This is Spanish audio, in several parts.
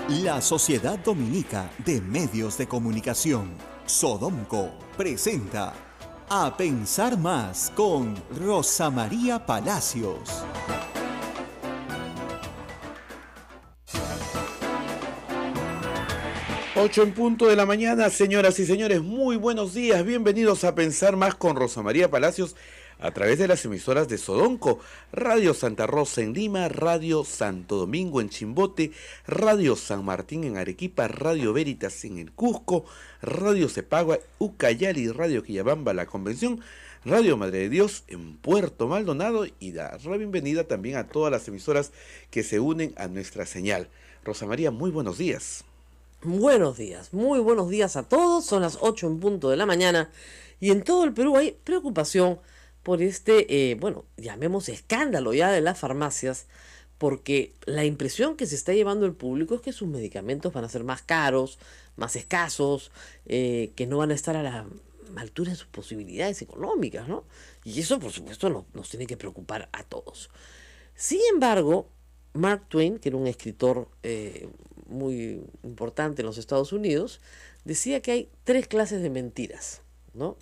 La Sociedad Dominica de Medios de Comunicación, Sodomco, presenta A Pensar Más con Rosa María Palacios. Ocho en punto de la mañana, señoras y señores, muy buenos días, bienvenidos a Pensar Más con Rosa María Palacios a través de las emisoras de Sodomco, Radio Santa Rosa en Lima, Radio Santo Domingo en Chimbote, Radio San Martín en Arequipa, Radio Veritas en el Cusco, Radio Cepagua, Ucayali, Radio Quillabamba, La Convención, Radio Madre de Dios en Puerto Maldonado y dar la bienvenida también a todas las emisoras que se unen a nuestra señal. Rosa María, muy buenos días. Buenos días, muy buenos días a todos. Son las 8 en punto de la mañana y en todo el Perú hay preocupación por llamemos escándalo ya de las farmacias, porque la impresión que se está llevando el público es que sus medicamentos van a ser más caros, más escasos, que no van a estar a la altura de sus posibilidades económicas, ¿no? Y eso, por supuesto, nos tiene que preocupar a todos. Sin embargo, Mark Twain, que era un escritor muy importante en los Estados Unidos, decía que hay tres clases de mentiras, ¿no?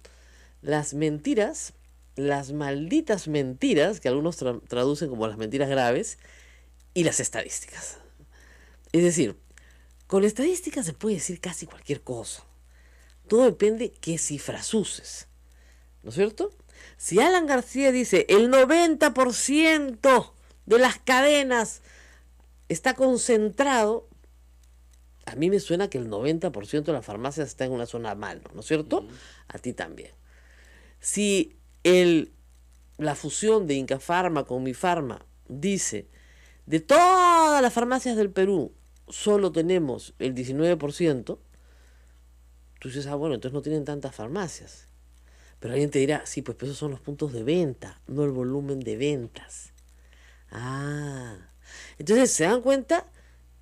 Las mentiras, las malditas mentiras, que algunos traducen como las mentiras graves, y las estadísticas. Es decir, con estadísticas se puede decir casi cualquier cosa. Todo depende qué cifras uses, ¿no es cierto? Si Alan García dice el 90% de las cadenas está concentrado, a mí me suena que el 90% de las farmacias está en una zona mal, ¿no es cierto? Uh-huh. A ti también. Si la fusión de Inca Pharma con Mi Pharma dice de todas las farmacias del Perú solo tenemos el 19%, tú dices, bueno, entonces no tienen tantas farmacias. Pero alguien te dirá, sí, pues esos son los puntos de venta, no el volumen de ventas. Entonces se dan cuenta,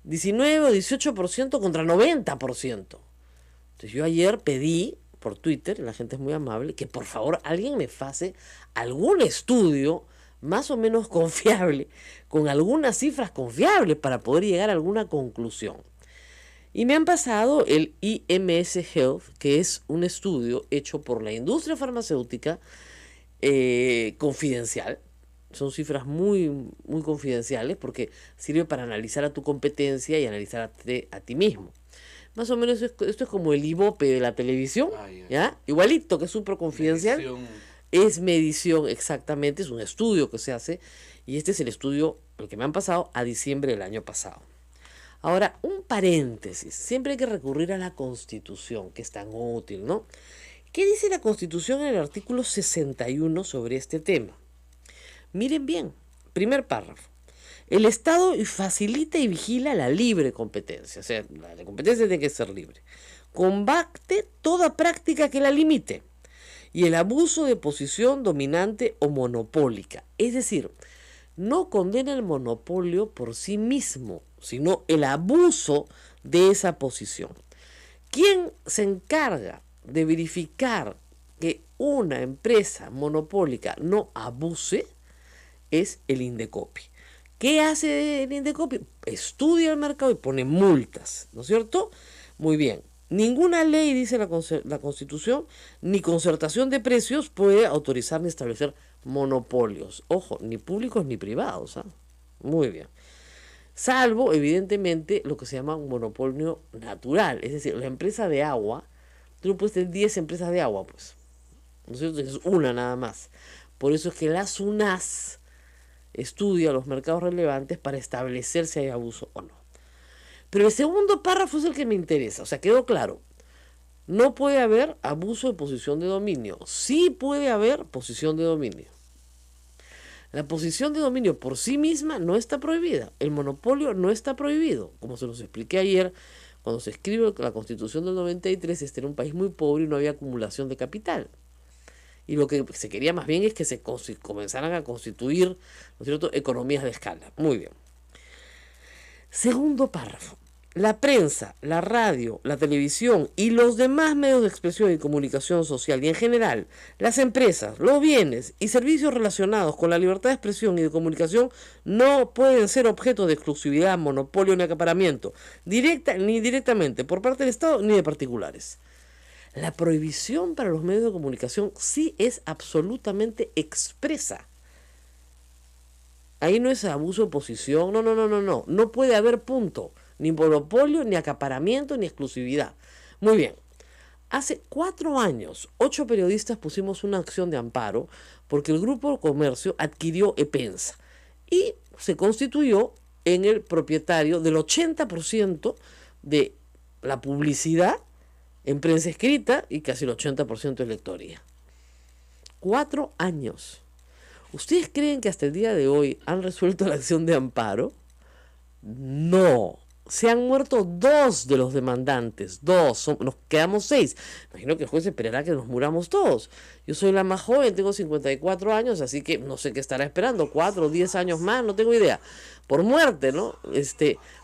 19 o 18% contra 90%. Entonces yo ayer pedí por Twitter, la gente es muy amable, que por favor alguien me pase algún estudio más o menos confiable, con algunas cifras confiables para poder llegar a alguna conclusión. Y me han pasado el IMS Health, que es un estudio hecho por la industria farmacéutica confidencial. Son cifras muy, muy confidenciales porque sirve para analizar a tu competencia y analizarte a ti mismo. Más o menos esto es como el Ibope de la televisión, ¿ya? Igualito, que es súper confidencial. Es medición, exactamente, es un estudio que se hace y este es el estudio, el que me han pasado a diciembre del año pasado. Ahora, un paréntesis, siempre hay que recurrir a la Constitución, que es tan útil, ¿no? ¿Qué dice la Constitución en el artículo 61 sobre este tema? Miren bien, primer párrafo. El Estado facilita y vigila la libre competencia, o sea, la competencia tiene que ser libre. Combate toda práctica que la limite y el abuso de posición dominante o monopólica. Es decir, no condena el monopolio por sí mismo, sino el abuso de esa posición. ¿Quién se encarga de verificar que una empresa monopólica no abuse? Es el Indecopi. ¿Qué hace el Indecopi? Estudia el mercado y pone multas, ¿no es cierto? Muy bien. Ninguna ley, dice la Constitución, ni concertación de precios puede autorizar ni establecer monopolios. Ojo, ni públicos ni privados. Muy bien. Salvo, evidentemente, lo que se llama un monopolio natural. Es decir, la empresa de agua, tú no puedes tener 10 empresas de agua, pues. ¿No es cierto? Es una nada más. Por eso es que la SUNAS estudia los mercados relevantes para establecer si hay abuso o no. Pero el segundo párrafo es el que me interesa. O sea, quedó claro. No puede haber abuso de posición de dominio. Sí puede haber posición de dominio. La posición de dominio por sí misma no está prohibida. El monopolio no está prohibido. Como se los expliqué ayer, cuando se escribe la Constitución del 93, este era un país muy pobre y no había acumulación de capital. Y lo que se quería más bien es que se comenzaran a constituir, ¿no es cierto?, economías de escala. Muy bien. Segundo párrafo. la prensa, la radio, la televisión y los demás medios de expresión y comunicación social y en general, las empresas, los bienes y servicios relacionados con la libertad de expresión y de comunicación no pueden ser objeto de exclusividad, monopolio ni acaparamiento, directa ni indirectamente por parte del Estado ni de particulares. La prohibición para los medios de comunicación sí es absolutamente expresa. Ahí no es abuso de posición, no. No puede haber punto. Ni monopolio, ni acaparamiento, ni exclusividad. Muy bien. Hace 4 años, 8 periodistas pusimos una acción de amparo porque el Grupo Comercio adquirió Epensa y se constituyó en el propietario del 80% de la publicidad en prensa escrita y casi el 80% de lectoría. 4 años. ¿Ustedes creen que hasta el día de hoy han resuelto la acción de amparo? No. Se han muerto 2 de los demandantes. 2. Nos quedamos 6. Imagino que el juez esperará que nos muramos todos. Yo soy la más joven, tengo 54 años, así que no sé qué estará esperando. 4 o 10 años más, no tengo idea. Por muerte, ¿no?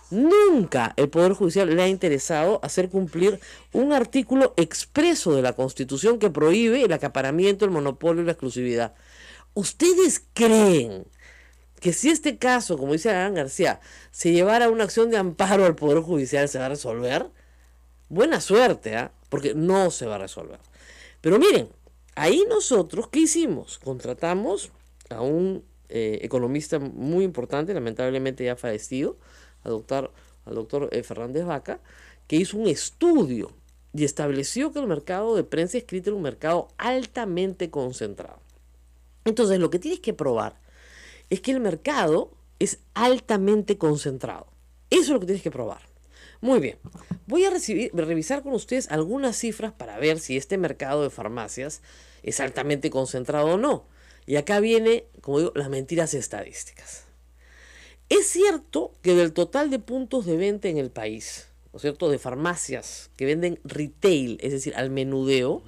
Nunca el Poder Judicial le ha interesado hacer cumplir un artículo expreso de la Constitución que prohíbe el acaparamiento, el monopolio y la exclusividad. ¿Ustedes creen que si este caso, como dice Alan García, se llevara una acción de amparo al Poder Judicial, se va a resolver? Buena suerte, ¿eh? Porque no se va a resolver. Pero miren, ahí nosotros, ¿qué hicimos? Contratamos a un economista muy importante, lamentablemente ya fallecido, al doctor Fernández Vaca, que hizo un estudio y estableció que el mercado de prensa escrita era un mercado altamente concentrado. Entonces, lo que tienes que probar es que el mercado es altamente concentrado. Eso es lo que tienes que probar. Muy bien. Voy a revisar con ustedes algunas cifras para ver si este mercado de farmacias es altamente concentrado o no. Y acá viene, como digo, las mentiras estadísticas. Es cierto que del total de puntos de venta en el país, ¿no es cierto?, de farmacias que venden retail, es decir, al menudeo,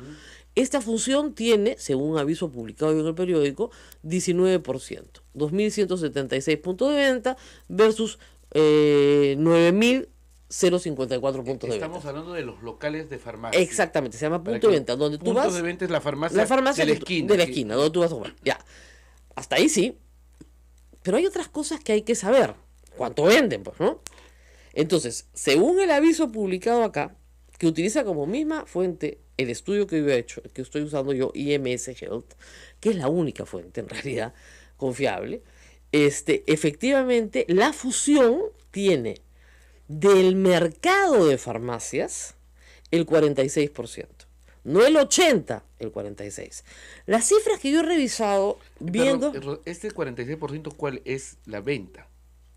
esta función tiene, según un aviso publicado en el periódico, 19%, 2.176 puntos de venta versus 9.054 puntos de venta. Estamos hablando de los locales de farmacia. Exactamente, se llama punto de venta. Donde tú vas, punto de venta es la farmacia de la esquina, donde tú vas a comprar. Ya, hasta ahí sí. Pero hay otras cosas que hay que saber. ¿Cuánto venden, pues, no? Entonces, según el aviso publicado acá, que utiliza como misma fuente el estudio que yo he hecho, que estoy usando yo, IMS Health, que es la única fuente en realidad confiable, efectivamente la fusión tiene del mercado de farmacias el 46%, no el 80%, el 46%. Las cifras que yo he revisado viendo... Pero, este 46%, ¿cuál es la venta?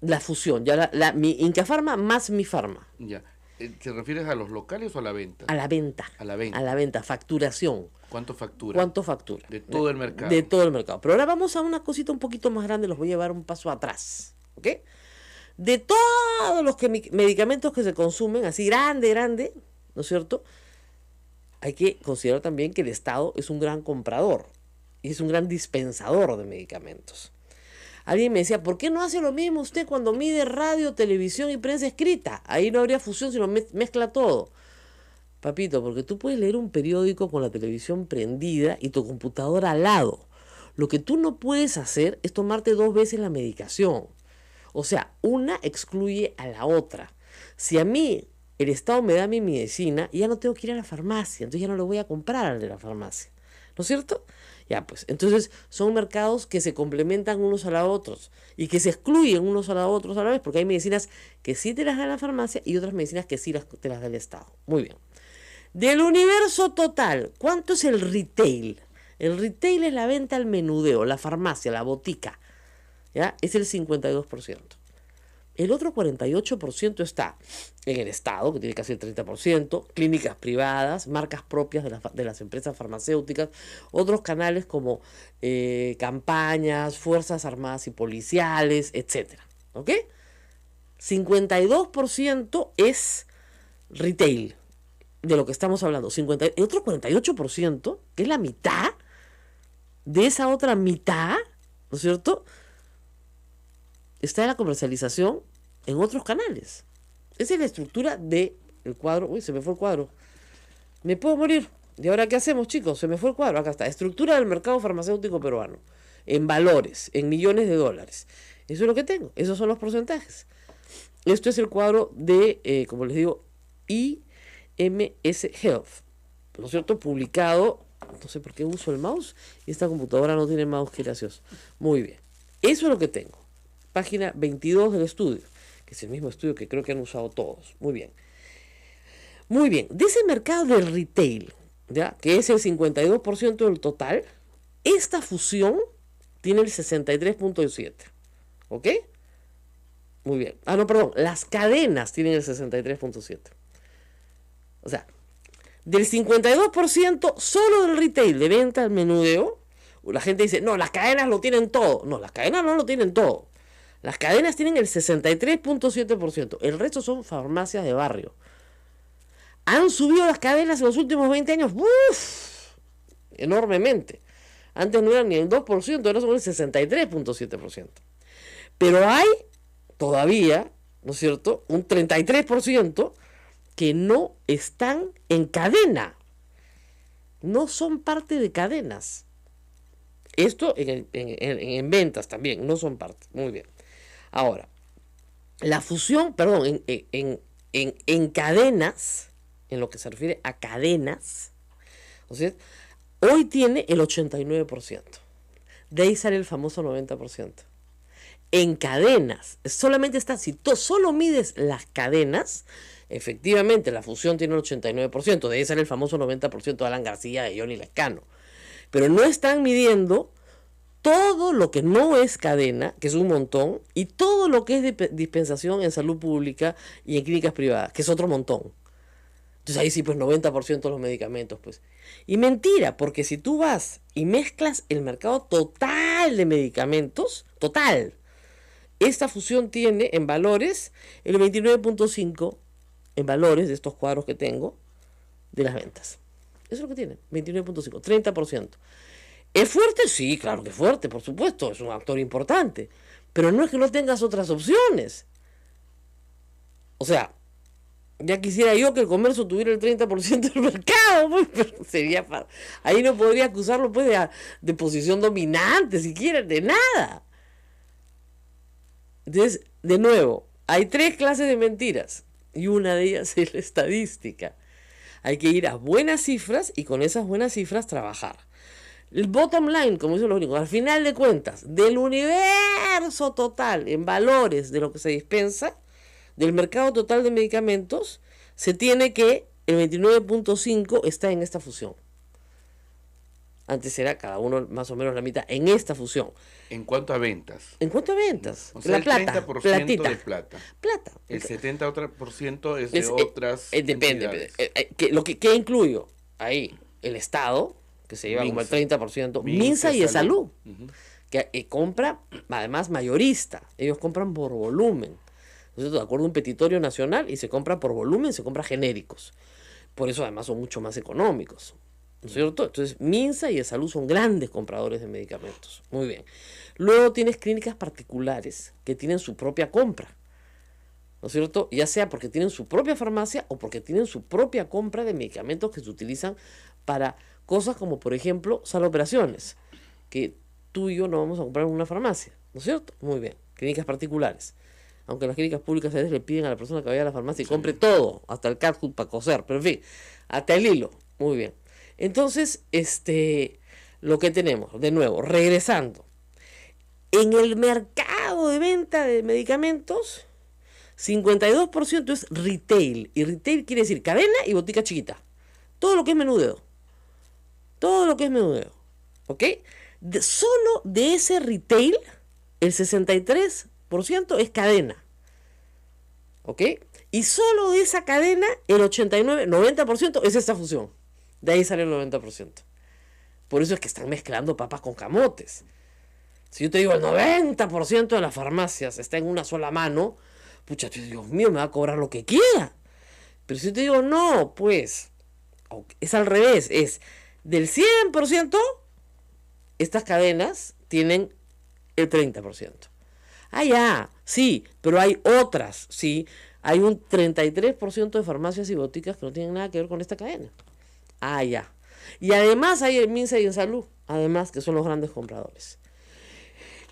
La fusión, ya mi Incafarma más mi Farma. Ya. ¿Te refieres a los locales o a la venta? A la venta. A la venta. A la venta, facturación. ¿Cuánto factura? ¿Cuánto factura? De todo el mercado. De todo el mercado. Pero ahora vamos a una cosita un poquito más grande, los voy a llevar un paso atrás. ¿Ok? De todos los medicamentos que se consumen, así grande, ¿no es cierto? Hay que considerar también que el Estado es un gran comprador y es un gran dispensador de medicamentos. Alguien me decía, ¿por qué no hace lo mismo usted cuando mide radio, televisión y prensa escrita? Ahí no habría fusión, sino mezcla todo. Papito, porque tú puedes leer un periódico con la televisión prendida y tu computadora al lado. Lo que tú no puedes hacer es tomarte 2 veces la medicación. O sea, una excluye a la otra. Si a mí el Estado me da mi medicina, ya no tengo que ir a la farmacia, entonces ya no le voy a comprar al de la farmacia. ¿No es cierto? Ya, pues, entonces son mercados que se complementan unos a los otros y que se excluyen unos a los otros a la vez, porque hay medicinas que sí te las da la farmacia y otras medicinas que sí te las da el Estado. Muy bien. Del universo total, ¿cuánto es el retail? El retail es la venta al menudeo, la farmacia, la botica. ¿Ya? Es el 52%. El otro 48% está en el Estado, que tiene casi el 30%, clínicas privadas, marcas propias de las empresas farmacéuticas, otros canales como campañas, fuerzas armadas y policiales, etc. ¿Ok? 52% es retail, de lo que estamos hablando. El otro 48%, que es la mitad de esa otra mitad, ¿no es cierto?, está en la comercialización en otros canales. Esa es la estructura del cuadro. Uy, se me fue el cuadro. Me puedo morir. ¿Y ahora qué hacemos, chicos? Se me fue el cuadro. Acá está. Estructura del mercado farmacéutico peruano. En valores, en millones de dólares. Eso es lo que tengo. Esos son los porcentajes. Esto es el cuadro de, como les digo, IMS Health. ¿No es cierto? Publicado. No sé por qué uso el mouse. Y esta computadora no tiene mouse, qué gracioso. Muy bien. Eso es lo que tengo. Página 22 del estudio. Que es el mismo estudio que creo que han usado todos. Muy bien. Muy bien. De ese mercado del retail, ¿ya? Que es el 52% del total, esta fusión tiene el 63.7%. ¿Ok? Muy bien. Ah, no, perdón. Las cadenas tienen el 63.7%. O sea, del 52% solo del retail de venta al menudeo, la gente dice, no, las cadenas lo tienen todo. No, las cadenas no lo tienen todo. Las cadenas tienen el 63.7%. El resto son farmacias de barrio. Han subido las cadenas en los últimos 20 años. ¡Uf! Enormemente. Antes no eran ni el 2%, ahora son el 63.7%. Pero hay todavía, ¿no es cierto?, un 33% que no están en cadena. No son parte de cadenas. Esto en ventas también, no son parte. Muy bien. Ahora, la fusión, perdón, en cadenas, en lo que se refiere a cadenas, ¿no es cierto?, hoy tiene el 89%. De ahí sale el famoso 90%. En cadenas, solamente está, si solo mides las cadenas, efectivamente la fusión tiene el 89%, de ahí sale el famoso 90% de Alan García, de Johnny Lescano. Pero no están midiendo todo lo que no es cadena, que es un montón, y todo lo que es dispensación en salud pública y en clínicas privadas, que es otro montón. Entonces ahí sí, pues 90% de los medicamentos, pues. Y mentira, porque si tú vas y mezclas el mercado total de medicamentos, total, esta fusión tiene en valores el 29.5% en valores de estos cuadros que tengo de las ventas. Eso es lo que tiene, 29.5%, 30%. ¿Es fuerte? Sí, claro que es fuerte, por supuesto, es un actor importante. Pero no es que no tengas otras opciones. O sea, ya quisiera yo que el comercio tuviera el 30% del mercado, pues, pero sería ahí no podría acusarlo pues de posición dominante, siquiera, de nada. Entonces, de nuevo, hay 3 clases de mentiras y una de ellas es la estadística. Hay que ir a buenas cifras y con esas buenas cifras trabajar. El bottom line, como dicen los gringos, al final de cuentas, del universo total en valores de lo que se dispensa, del mercado total de medicamentos, se tiene que el 29.5 está en esta fusión. Antes era cada uno más o menos la mitad en esta fusión. En cuanto a ventas. En cuanto a ventas. O sea, la plata. El 30% platita. de plata. Plata. El 70% es de otras depende. ¿Qué incluyo? Ahí, el Estado, que se lleva como el 30%. Minsa y Salud. Que compra, además, mayorista. Ellos compran por volumen. Entonces, de acuerdo a un petitorio nacional, y se compra por volumen, se compra genéricos. Por eso, además, son mucho más económicos. ¿No es cierto? Entonces, Minsa y Salud son grandes compradores de medicamentos. Muy bien. Luego tienes clínicas particulares que tienen su propia compra. ¿No es cierto? Ya sea porque tienen su propia farmacia o porque tienen su propia compra de medicamentos que se utilizan para cosas como, por ejemplo, sala de operaciones, que tú y yo no vamos a comprar en una farmacia. ¿No es cierto? Muy bien. Clínicas particulares. Aunque las clínicas públicas a veces le piden a la persona que vaya a la farmacia y compre todo, hasta el catgut para coser, pero en fin, hasta el hilo. Muy bien. Entonces, lo que tenemos, de nuevo, regresando, en el mercado de venta de medicamentos, 52% es retail, y retail quiere decir cadena y botica chiquita, todo lo que es menudeo, ¿ok? Solo de ese retail, el 63% es cadena, ¿ok? Y solo de esa cadena, el 90% es esta fusión. De ahí sale el 90%. Por eso es que están mezclando papas con camotes. Si yo te digo el 90% de las farmacias está en una sola mano, pucha, Dios mío, me va a cobrar lo que quiera. Pero si yo te digo no, pues, es al revés. Es del 100%, estas cadenas tienen el 30%. Ah, ya, Sí, pero hay otras, sí. Hay un 33% de farmacias y boticas que no tienen nada que ver con esta cadena. Ah, ya. Y además hay el Minsa y en Salud, además, que son los grandes compradores.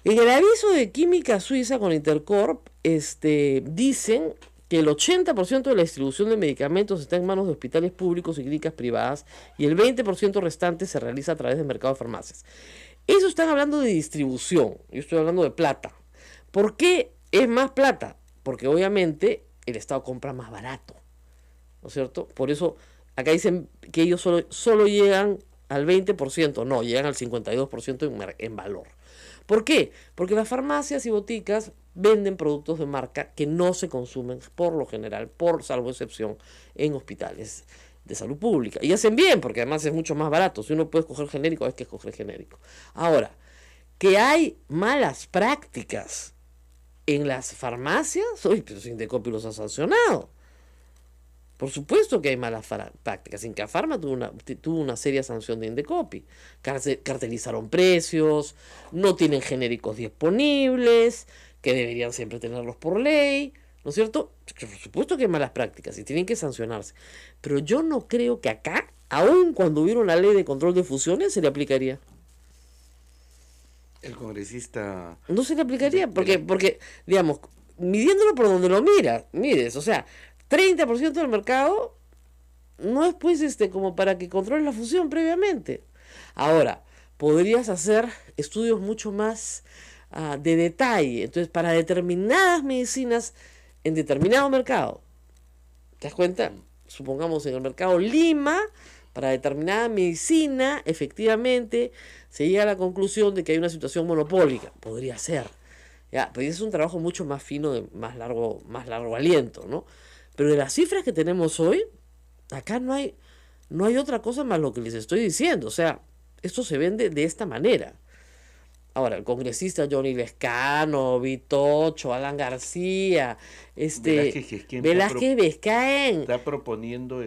En el aviso de Química Suiza con Intercorp, dicen que el 80% de la distribución de medicamentos está en manos de hospitales públicos y clínicas privadas y el 20% restante se realiza a través del mercado de farmacias. Eso están hablando de distribución, yo estoy hablando de plata. ¿Por qué es más plata? Porque obviamente el Estado compra más barato, ¿no es cierto? Por eso acá dicen que ellos solo llegan al 20%, no, llegan al 52% en valor. ¿Por qué? Porque las farmacias y boticas venden productos de marca que no se consumen por lo general, por salvo excepción, en hospitales de salud pública. Y hacen bien, porque además es mucho más barato. Si uno puede escoger genérico, hay que escoger genérico. Ahora, que hay malas prácticas en las farmacias, pero Indecopi los ha sancionado. Por supuesto que hay malas prácticas. Incafarma tuvo una seria sanción de Indecopi. Cartelizaron precios, no tienen genéricos disponibles, que deberían siempre tenerlos por ley, ¿no es cierto? Por supuesto que hay malas prácticas y tienen que sancionarse. Pero yo no creo que acá, aun cuando hubiera una ley de control de fusiones, se le aplicaría. El congresista... No se le aplicaría, porque digamos, midiéndolo por donde lo mires, o sea, 30% del mercado no es pues como para que controle la fusión previamente. Ahora, podrías hacer estudios mucho más de detalle. Entonces, para determinadas medicinas en determinado mercado, ¿te das cuenta? Supongamos en el mercado Lima, para determinada medicina, efectivamente, se llega a la conclusión de que hay una situación monopólica. Podría ser. Ya, pero es un trabajo mucho más fino, de más largo aliento, ¿no? Pero de las cifras que tenemos hoy, acá no hay otra cosa más lo que les estoy diciendo. O sea, esto se vende de esta manera. Ahora, el congresista Johnny Lescano, Vitocho, Alan García, Velázquez Vizcaín está proponiendo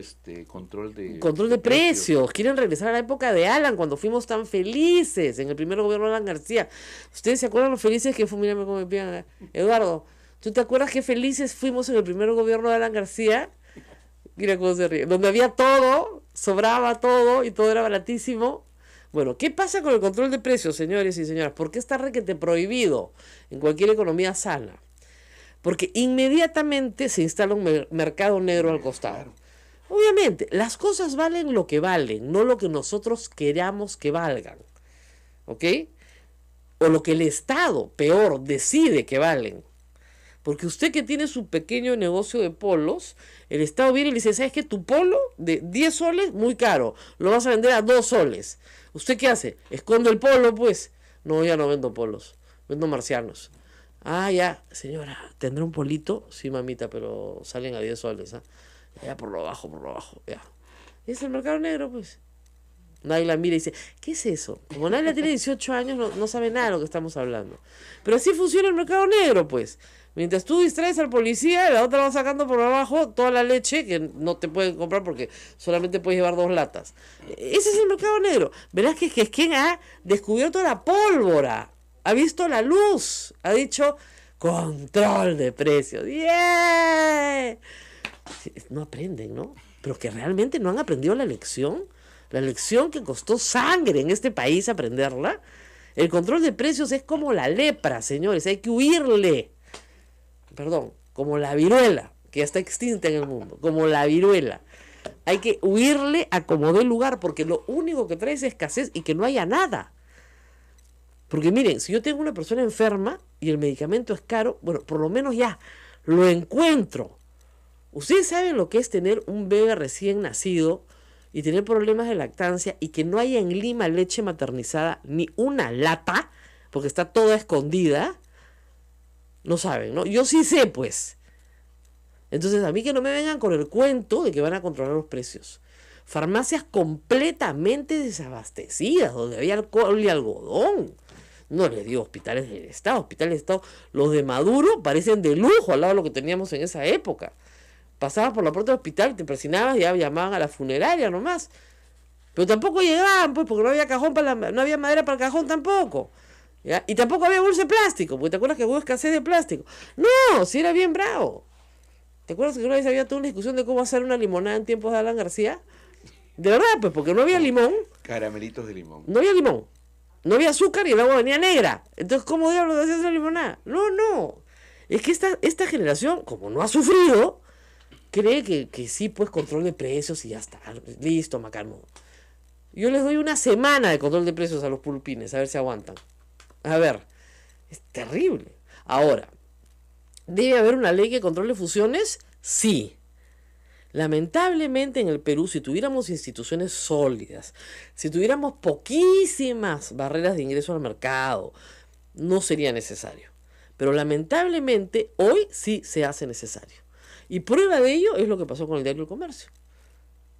control de precios. Quieren regresar a la época de Alan, cuando fuimos tan felices en el primer gobierno de Alan García. ¿Ustedes se acuerdan lo felices que fue? Mírame cómo me piden, Eduardo, ¿tú te acuerdas qué felices fuimos en el primer gobierno de Alan García? Mira cómo se ríe. Donde había todo, sobraba todo y todo era baratísimo. Bueno, ¿qué pasa con el control de precios, señores y señoras? ¿Por qué está requete prohibido en cualquier economía sana? Porque inmediatamente se instala un mercado negro al costado. Obviamente, las cosas valen lo que valen, no lo que nosotros queramos que valgan. ¿Ok? O lo que el Estado, peor, decide que valen. Porque usted que tiene su pequeño negocio de polos, el Estado viene y le dice, ¿sabes qué? Tu polo de 10 soles, muy caro, lo vas a vender a 2 soles. ¿Usted qué hace? ¿Esconde el polo, pues? No, ya no vendo polos, vendo marcianos. Ah, ya, señora, ¿tendrá un polito? Sí, mamita, pero salen a 10 soles, ¿ah? Ya por lo bajo, ya. Es el mercado negro, pues. Nadie la mira y dice, ¿qué es eso? Como Naila tiene 18 años, no sabe nada de lo que estamos hablando. Pero así funciona el mercado negro, pues. Mientras tú distraes al policía, la otra va sacando por abajo toda la leche que no te pueden comprar porque solamente puedes llevar 2 latas. Ese es el mercado negro. Verás que es quien ha descubierto la pólvora, ha visto la luz, ha dicho control de precios. ¡Yeah! No aprenden, ¿no? Pero que realmente no han aprendido la lección que costó sangre en este país aprenderla. El control de precios es como la lepra, señores, hay que huirle. Perdón, como la viruela, que ya está extinta en el mundo, como la viruela. Hay que huirle a como dé lugar, porque lo único que trae es escasez y que no haya nada. Porque miren, si yo tengo una persona enferma y el medicamento es caro, bueno, por lo menos ya lo encuentro. Ustedes saben lo que es tener un bebé recién nacido y tener problemas de lactancia y que no haya en Lima leche maternizada ni una lata, porque está toda escondida. No saben, ¿no? Yo sí sé, pues. Entonces, a mí que no me vengan con el cuento de que van a controlar los precios. Farmacias completamente desabastecidas, donde había alcohol y algodón. No les digo hospitales del Estado. Los de Maduro parecen de lujo al lado de lo que teníamos en esa época. Pasabas por la puerta del hospital, te presionabas y ya llamaban a la funeraria nomás. Pero tampoco llegaban, pues, porque no había cajón no había madera para el cajón tampoco. ¿ya? Y tampoco había bolsa de plástico, porque te acuerdas que hubo escasez de plástico. No, si era bien bravo. ¿Te acuerdas que una vez había toda una discusión de cómo hacer una limonada en tiempos de Alan García? De verdad, pues, porque no había limón. Caramelitos de limón. No había limón. No había azúcar y el agua venía negra. Entonces, ¿cómo diablos hacías la limonada? No. Es que esta generación, como no ha sufrido, cree que sí, pues, control de precios y ya está. Listo, macano. Yo les doy una semana de control de precios a los pulpines, a ver si aguantan. A ver, es terrible. Ahora, ¿debe haber una ley que controle fusiones? Sí. Lamentablemente en el Perú, si tuviéramos instituciones sólidas, si tuviéramos poquísimas barreras de ingreso al mercado, no sería necesario. Pero lamentablemente hoy sí se hace necesario. Y prueba de ello es lo que pasó con el diario El Comercio.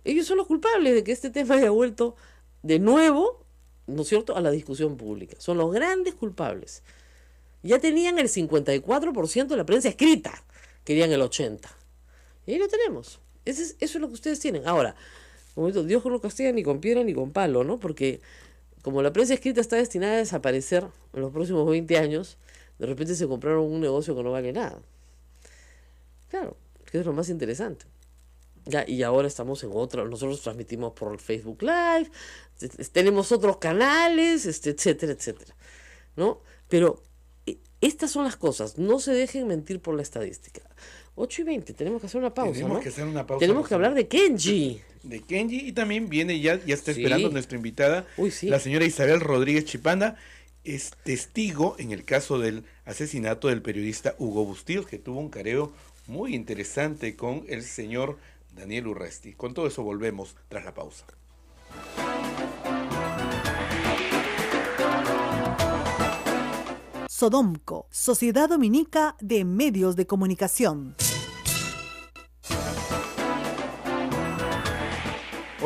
Ellos son los culpables de que este tema haya vuelto de nuevo, ¿no es cierto?, a la discusión pública. Son los grandes culpables. Ya tenían el 54% de la prensa escrita, querían el 80%. Y ahí lo tenemos. Eso es lo que ustedes tienen. Ahora, como digo, Dios no lo castiga ni con piedra ni con palo, ¿no? Porque como la prensa escrita está destinada a desaparecer en los próximos 20 años, de repente se compraron un negocio que no vale nada. Claro, que es lo más interesante. Ya, y ahora estamos en otra, nosotros transmitimos por el Facebook Live, tenemos otros canales, etcétera, etcétera, ¿no? Pero estas son las cosas, no se dejen mentir por la estadística. 8:20, tenemos que hacer una pausa, Tenemos ¿no? que hacer una pausa. Tenemos que hablar de Kenji. De Kenji, y también viene, ya está esperando nuestra invitada, sí. La señora Isabel Rodríguez Chipana, es testigo en el caso del asesinato del periodista Hugo Bustillos, que tuvo un careo muy interesante con el señor Daniel Urresti. Con todo eso volvemos tras la pausa. Sodomco, Sociedad Dominica de Medios de Comunicación.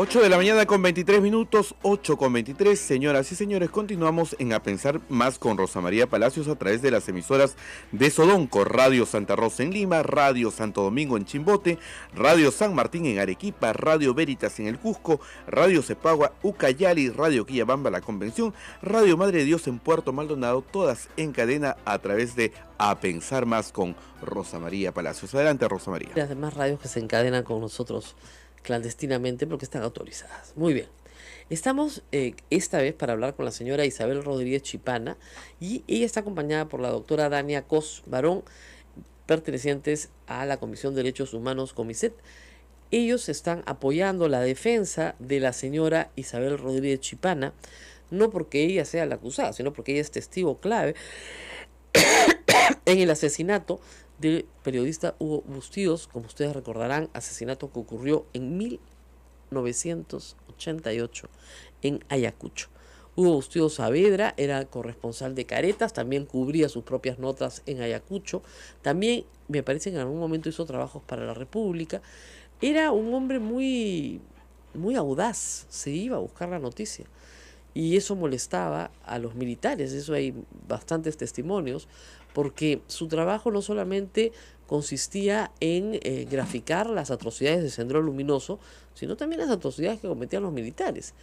8 de la mañana con 23 minutos, 8:23. Señoras y señores, continuamos en A Pensar Más con Rosa María Palacios a través de las emisoras de Sodonco, Radio Santa Rosa en Lima, Radio Santo Domingo en Chimbote, Radio San Martín en Arequipa, Radio Veritas en el Cusco, Radio Cepagua, Ucayali, Radio Quillabamba La Convención, Radio Madre de Dios en Puerto Maldonado, todas en cadena a través de A Pensar Más con Rosa María Palacios. Adelante, Rosa María. Las demás radios que se encadenan con nosotros clandestinamente porque están autorizadas. Muy bien. Estamos esta vez para hablar con la señora Isabel Rodríguez Chipana y ella está acompañada por la doctora Dania Cos Barón, pertenecientes a la Comisión de Derechos Humanos Comiset. Ellos están apoyando la defensa de la señora Isabel Rodríguez Chipana, no porque ella sea la acusada, sino porque ella es testigo clave en el asesinato del periodista Hugo Bustillos, como ustedes recordarán, asesinato que ocurrió en 1988 en Ayacucho. Hugo Bustillos Saavedra era corresponsal de Caretas, también cubría sus propias notas en Ayacucho, también me parece que en algún momento hizo trabajos para La República. Era un hombre muy audaz, se iba a buscar la noticia. Y eso molestaba a los militares, eso hay bastantes testimonios, porque su trabajo no solamente consistía en graficar las atrocidades de Sendero Luminoso, sino también las atrocidades que cometían los militares.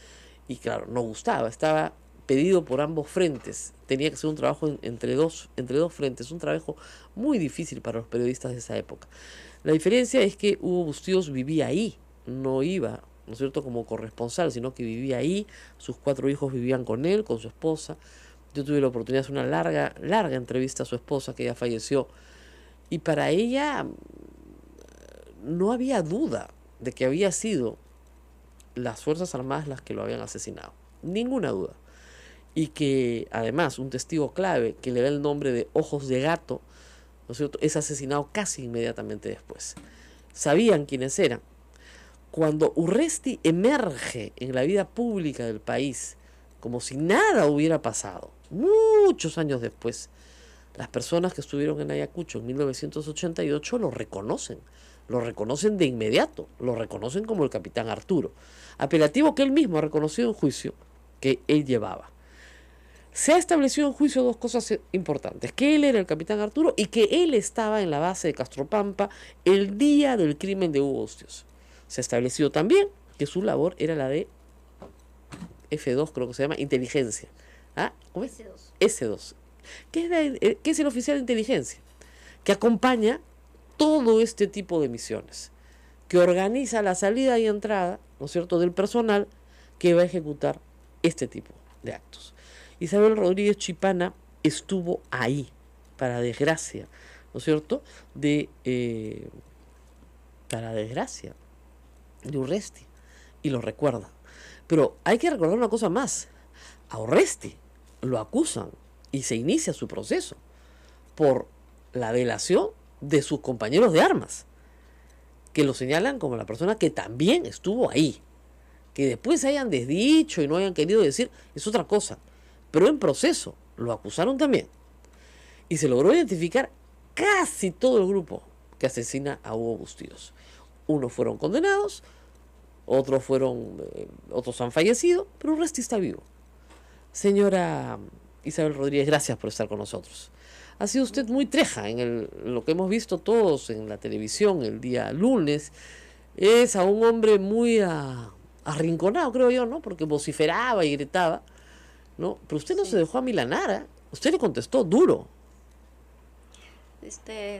Y claro, no gustaba, estaba pedido por ambos frentes, tenía que ser un trabajo entre dos frentes, un trabajo muy difícil para los periodistas de esa época. La diferencia es que Hugo Bustillos vivía ahí, no iba, ¿no es cierto?, como corresponsal, sino que vivía ahí, sus 4 hijos vivían con él, con su esposa. Yo tuve la oportunidad de hacer una larga entrevista a su esposa, que ya falleció, y para ella no había duda de que había sido las Fuerzas Armadas las que lo habían asesinado, ninguna duda. Y que además un testigo clave que le da el nombre de Ojos de Gato, ¿no es cierto?, es asesinado casi inmediatamente después. Sabían quiénes eran. Cuando Urresti emerge en la vida pública del país como si nada hubiera pasado, muchos años después, las personas que estuvieron en Ayacucho en 1988 lo reconocen de inmediato, lo reconocen como el capitán Arturo, apelativo que él mismo ha reconocido en juicio que él llevaba. Se ha establecido en juicio 2 cosas importantes, que él era el capitán Arturo y que él estaba en la base de Castropampa el día del crimen de Hugo Bustillos. Se ha establecido también que su labor era la de F2, creo que se llama, inteligencia, ¿Ah? ¿Cómo es? S2. S2. ¿Qué es el oficial de inteligencia? Que acompaña todo este tipo de misiones, que organiza la salida y entrada, ¿no es cierto?, del personal que va a ejecutar este tipo de actos. Isabel Rodríguez Chipana estuvo ahí, para desgracia, ¿no es cierto?, para desgracia de Urresti, y lo recuerda. Pero hay que recordar una cosa más. A Urresti lo acusan y se inicia su proceso por la delación de sus compañeros de armas, que lo señalan como la persona que también estuvo ahí. Que después se hayan desdicho y no hayan querido decir es otra cosa, pero en proceso lo acusaron también. Y se logró identificar casi todo el grupo que asesina a Hugo Bustillos. Unos fueron condenados, otros han fallecido, pero Urresti está vivo. Señora Isabel Rodríguez, gracias por estar con nosotros. Ha sido usted muy treja en lo que hemos visto todos en la televisión el día lunes. Es a un hombre muy arrinconado, creo yo, ¿no? Porque vociferaba y gritaba, ¿no? Pero usted no se dejó amilanar, ¿eh? Usted le contestó duro.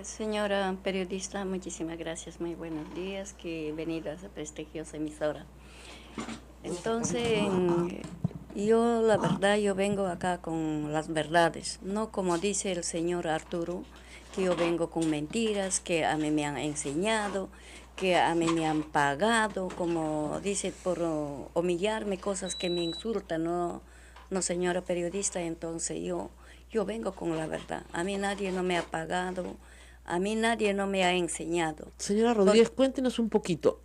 Señora periodista, muchísimas gracias, muy buenos días, que venido a esa prestigiosa emisora. Entonces, yo la verdad, yo vengo acá con las verdades, no como dice el señor Arturo, que yo vengo con mentiras, que a mí me han enseñado, que a mí me han pagado, como dice, por humillarme, cosas que me insultan, no señora periodista. Entonces yo vengo con la verdad. A mí nadie no me ha pagado, a mí nadie no me ha enseñado. Señora Rodríguez, cuéntenos un poquito.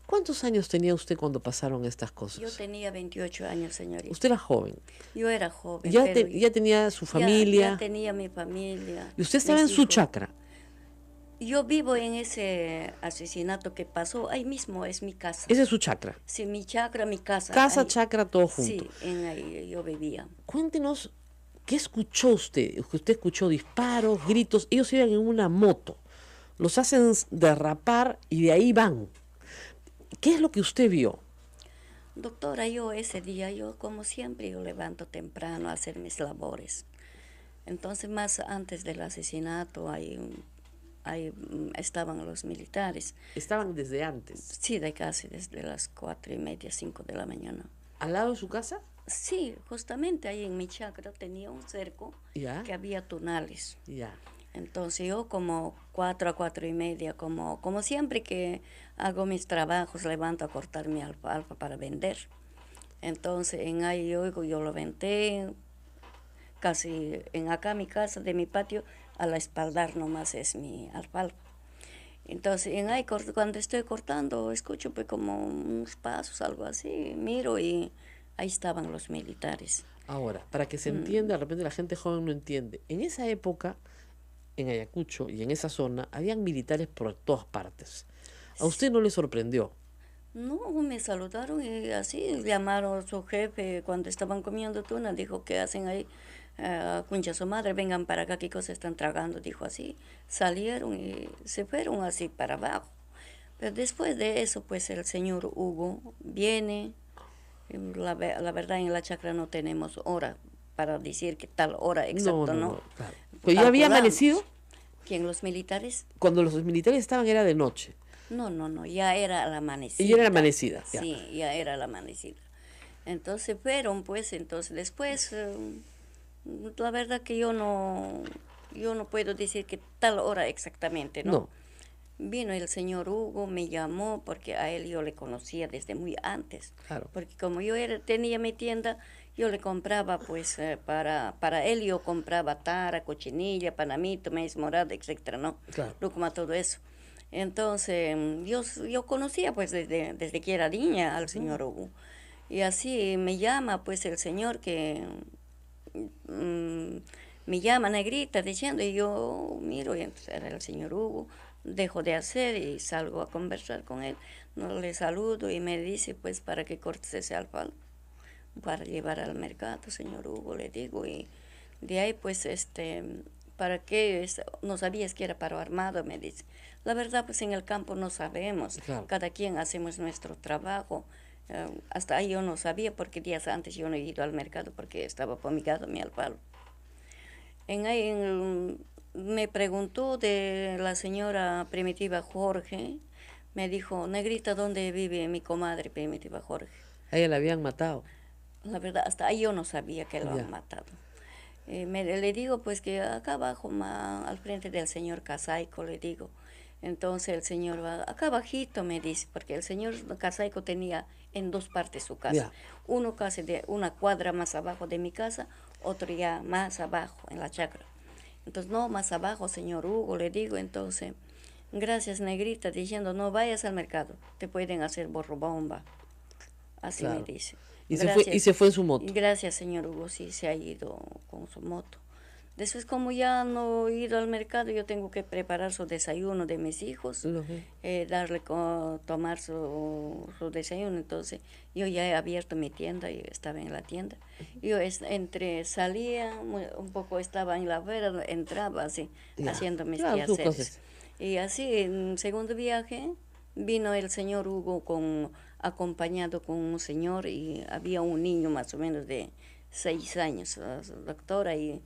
¿Cuántos años tenía usted cuando pasaron estas cosas? Yo tenía 28 años, señorita. ¿Usted era joven? Yo era joven. ¿Ya tenía su familia? Ya tenía mi familia. ¿Y usted estaba en su chacra? Yo vivo en ese asesinato que pasó, ahí mismo es mi casa. ¿Ese es su chacra? Sí, mi chacra, mi casa. Casa, ahí. chacra, todo junto. Sí, en ahí yo vivía. Cuéntenos, ¿qué escuchó usted? Usted escuchó disparos, gritos, ellos iban en una moto, los hacen derrapar y de ahí van. ¿Qué es lo que usted vio? Doctora, yo ese día, yo como siempre, yo levanto temprano a hacer mis labores. Entonces, más antes del asesinato, ahí estaban los militares. ¿Estaban desde antes? Sí, casi desde las 4:30, 5 de la mañana. ¿Al lado de su casa? Sí, justamente ahí en mi chacra tenía un cerco que había tunales. Ya. Entonces yo como 4 a 4:30, como siempre que hago mis trabajos, levanto a cortar mi alfalfa para vender. Entonces en ahí yo lo vendé, casi en acá mi casa, de mi patio, a la espaldar nomás es mi alfalfa. Entonces en ahí cuando estoy cortando, escucho pues como unos pasos, algo así, miro y ahí estaban los militares. Ahora, para que se entienda, de repente la gente joven no entiende. En esa época, en Ayacucho y en esa zona, habían militares por todas partes. ¿A usted no le sorprendió? No, me saludaron y así llamaron a su jefe cuando estaban comiendo tuna, dijo, ¿qué hacen ahí? Concha su madre, vengan para acá, ¿qué cosas están tragando? Dijo así. Salieron y se fueron así para abajo. Pero después de eso, pues el señor Hugo viene. La verdad, en la chacra no tenemos hora para decir que tal hora exacto, ¿no? Claro. ¿Pero ya había amanecido? ¿Quién, los militares? Cuando los militares estaban era de noche. No, ya era la amanecida. Y era la amanecida. Ya. Sí, ya era la amanecida. Entonces fueron, pues, entonces después, la verdad que yo no puedo decir que tal hora exactamente, ¿no? No. Vino el señor Hugo, me llamó porque a él yo le conocía desde muy antes. Claro. Porque como yo tenía mi tienda, yo le compraba, pues, para él yo compraba tara, cochinilla, panamito, maíz morado, etcétera, ¿no? Claro. Lúcuma, todo eso. Entonces, yo conocía, pues, desde que era niña al señor Hugo. Y así me llama, pues, el señor que me llama negrita diciendo, y yo miro, y entonces era el señor Hugo. Dejo de hacer y salgo a conversar con él. No le saludo y me dice, pues, para que cortes ese alfalfa para llevar al mercado, señor Hugo, le digo. Y de ahí, pues, ¿para qué? No sabías que era paro armado, me dice. La verdad, pues, en el campo no sabemos. Claro. Cada quien hacemos nuestro trabajo. Hasta ahí yo no sabía porque días antes yo no he ido al mercado porque estaba fumigado mi alfalo. Me preguntó de la señora Primitiva Jorge, me dijo, Negrita, ¿dónde vive mi comadre Primitiva Jorge? A ella la habían matado. La verdad, hasta ahí yo no sabía que lo han matado. Le digo pues que acá abajo, al frente del señor Casaico, le digo. Entonces el señor va, acá abajito me dice, porque el señor Casaico tenía en dos partes su casa. Uno casi de una cuadra más abajo de mi casa, otro ya más abajo en la chacra. Entonces, no, más abajo, señor Hugo, le digo. Entonces, gracias, Negrita, diciendo, no vayas al mercado, te pueden hacer borrobomba. Así me dice. Y se fue en su moto. Gracias, señor Hugo, sí, se ha ido con su moto. Después, como ya no he ido al mercado, yo tengo que preparar su desayuno de mis hijos, darle tomar su desayuno. Entonces, yo ya he abierto mi tienda, yo estaba en la tienda. Yo salía, un poco estaba en la vera, entraba así, haciendo mis quehaceres. Y así, en segundo viaje, vino el señor Hugo acompañado con un señor y había un niño más o menos de 6 años, la doctora, y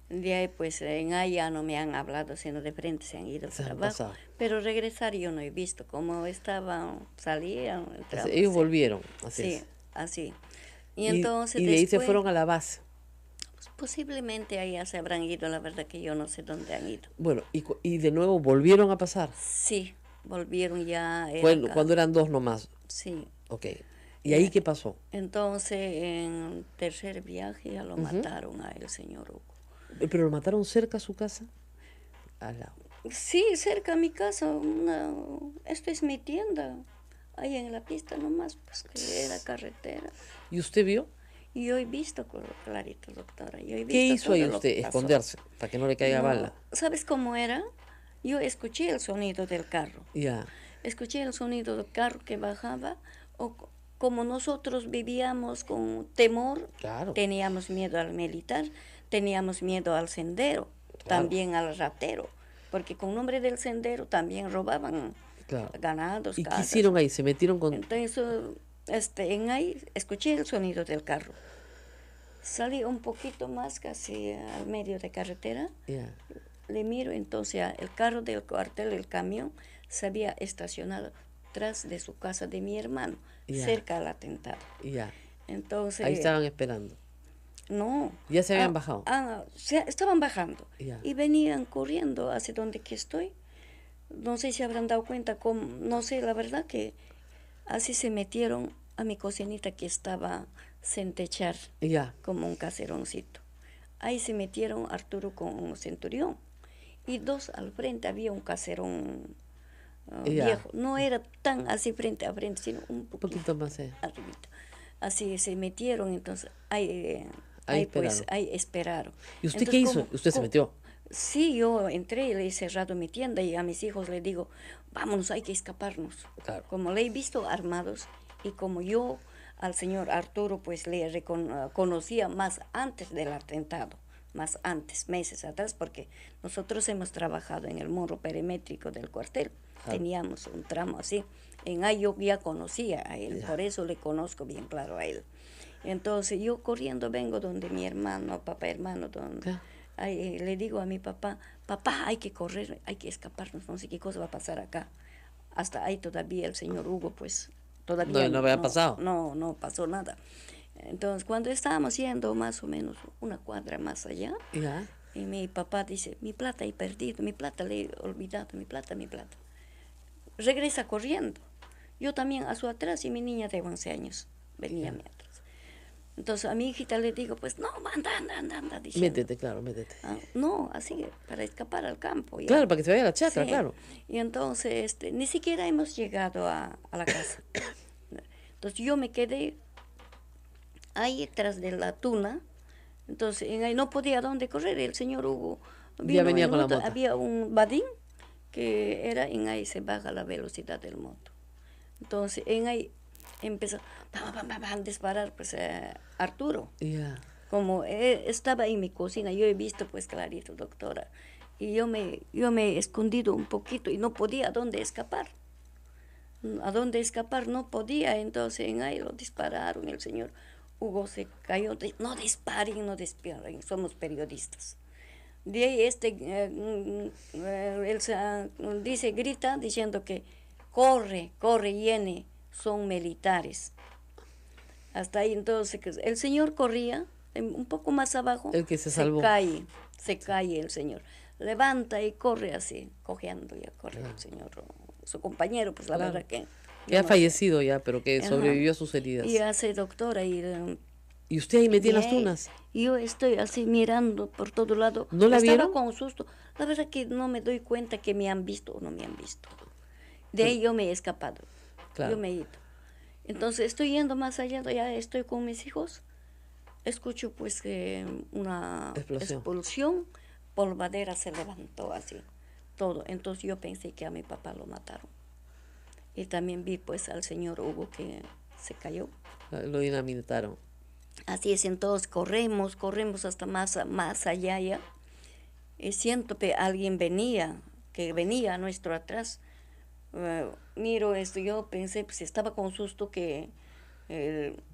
de ahí pues en ahí ya no me han hablado, sino de frente se han ido para abajo. Pero regresar yo no he visto, como salían, entraban. Ellos volvieron, así sí, es. Así. Y entonces de ahí se fueron a la base. Pues, posiblemente allá se habrán ido, la verdad que yo no sé dónde han ido. Bueno, y de nuevo volvieron a pasar. Sí, volvieron ya. Cuando eran 2 nomás. Sí. Ok. ¿Y ahí qué pasó? Entonces, en tercer viaje ya lo mataron a el señor Hugo. ¿Pero lo mataron cerca a su casa? Al lado. Sí, cerca a mi casa. Esto es mi tienda. Ahí en la pista nomás, pues que era carretera. ¿Y usted vio? Y yo he visto, clarito, doctora. ¿Qué hizo ahí usted? Esconderse, para que no le caiga bala. ¿Sabes cómo era? Yo escuché el sonido del carro. Ya. Escuché el sonido del carro que bajaba. Como nosotros vivíamos con temor, teníamos miedo al militar, teníamos miedo al sendero, también al ratero, porque con nombre del sendero también robaban ganados. ¿Y qué hicieron ahí? ¿Se metieron con...? Entonces, en ahí escuché el sonido del carro. Salí un poquito más, casi al medio de carretera. Le miro, entonces el carro del cuartel, el camión, se había estacionado tras de su casa de mi hermano, cerca al atentado. Entonces, ahí estaban esperando. No. ¿Ya se habían bajado? Estaban bajando. Y venían corriendo hacia donde que estoy. No sé si habrán dado cuenta, no sé, la verdad que así se metieron a mi cocinita que estaba sin techar, como un caseroncito. Ahí se metieron Arturo con un centurión. Y 2 al frente había un caserón viejo. No era tan así frente a frente, sino un poquito más arribita. Así se metieron, entonces ahí esperaron. ¿Y usted qué hizo? ¿Usted se metió? Sí, yo entré y le he cerrado mi tienda y a mis hijos les digo, vámonos, hay que escaparnos. Como le he visto armados y como yo al señor Arturo pues le conocía más antes del atentado, más antes, meses atrás, porque nosotros hemos trabajado en el muro perimétrico del cuartel. Teníamos un tramo así. En ahí yo ya conocía a él, por eso le conozco bien claro a él. Entonces yo corriendo vengo donde mi hermano, papá hermano, le digo a mi papá, hay que correr, hay que escaparnos, no sé qué cosa va a pasar acá. Hasta ahí todavía el señor Hugo, pues, todavía no había pasado. No pasó nada. Entonces cuando estábamos yendo más o menos una cuadra más allá, y mi papá dice, mi plata he perdido, mi plata le he olvidado, mi plata. Regresa corriendo. Yo también a su atrás y mi niña de 11 años venía a mi atrás. Entonces a mi hijita le digo, pues no, anda. Diciendo. Métete. No, así, para escapar al campo. Claro, para que se vaya a la chacra, claro. Y entonces ni siquiera hemos llegado a la casa. Entonces yo me quedé ahí tras de la tuna. Entonces ahí no podía dónde correr. El señor Hugo ya venía con la moto. Había un badín que era en ahí se baja la velocidad del moto. Entonces en ahí empezó a disparar pues Arturo. Como estaba en mi cocina, yo he visto pues clarito, doctora, y yo me he escondido un poquito y no podía dónde escapar. a dónde escapar, no podía, entonces ahí lo dispararon, el señor Hugo se cayó, no disparen, no disparen, somos periodistas. De ahí él dice, grita diciendo que corre, viene, son militares. Hasta ahí entonces el señor corría, un poco más abajo, el que se salvó. Se cae el señor. Levanta y corre así, cojeando ya corre el señor, su compañero, pues la verdad que... Que ha fallecido ya, pero que sobrevivió a sus heridas. Y hace doctora ¿Y usted ahí metía las tunas? Yo estoy así mirando por todo lado. ¿No la vieron? Estaba con susto. La verdad que no me doy cuenta que me han visto o no me han visto. De ahí yo me he escapado. Claro. Yo me he ido. Entonces estoy yendo más allá, ya estoy con mis hijos. Escucho pues que una expulsión, polvadera se levantó así, todo. Entonces yo pensé que a mi papá lo mataron. Y también vi pues al señor Hugo que se cayó. Lo dinamitaron. Así es, entonces corremos hasta más allá ya. Y siento que alguien venía a nuestro atrás. Miro esto, yo pensé, pues estaba con susto que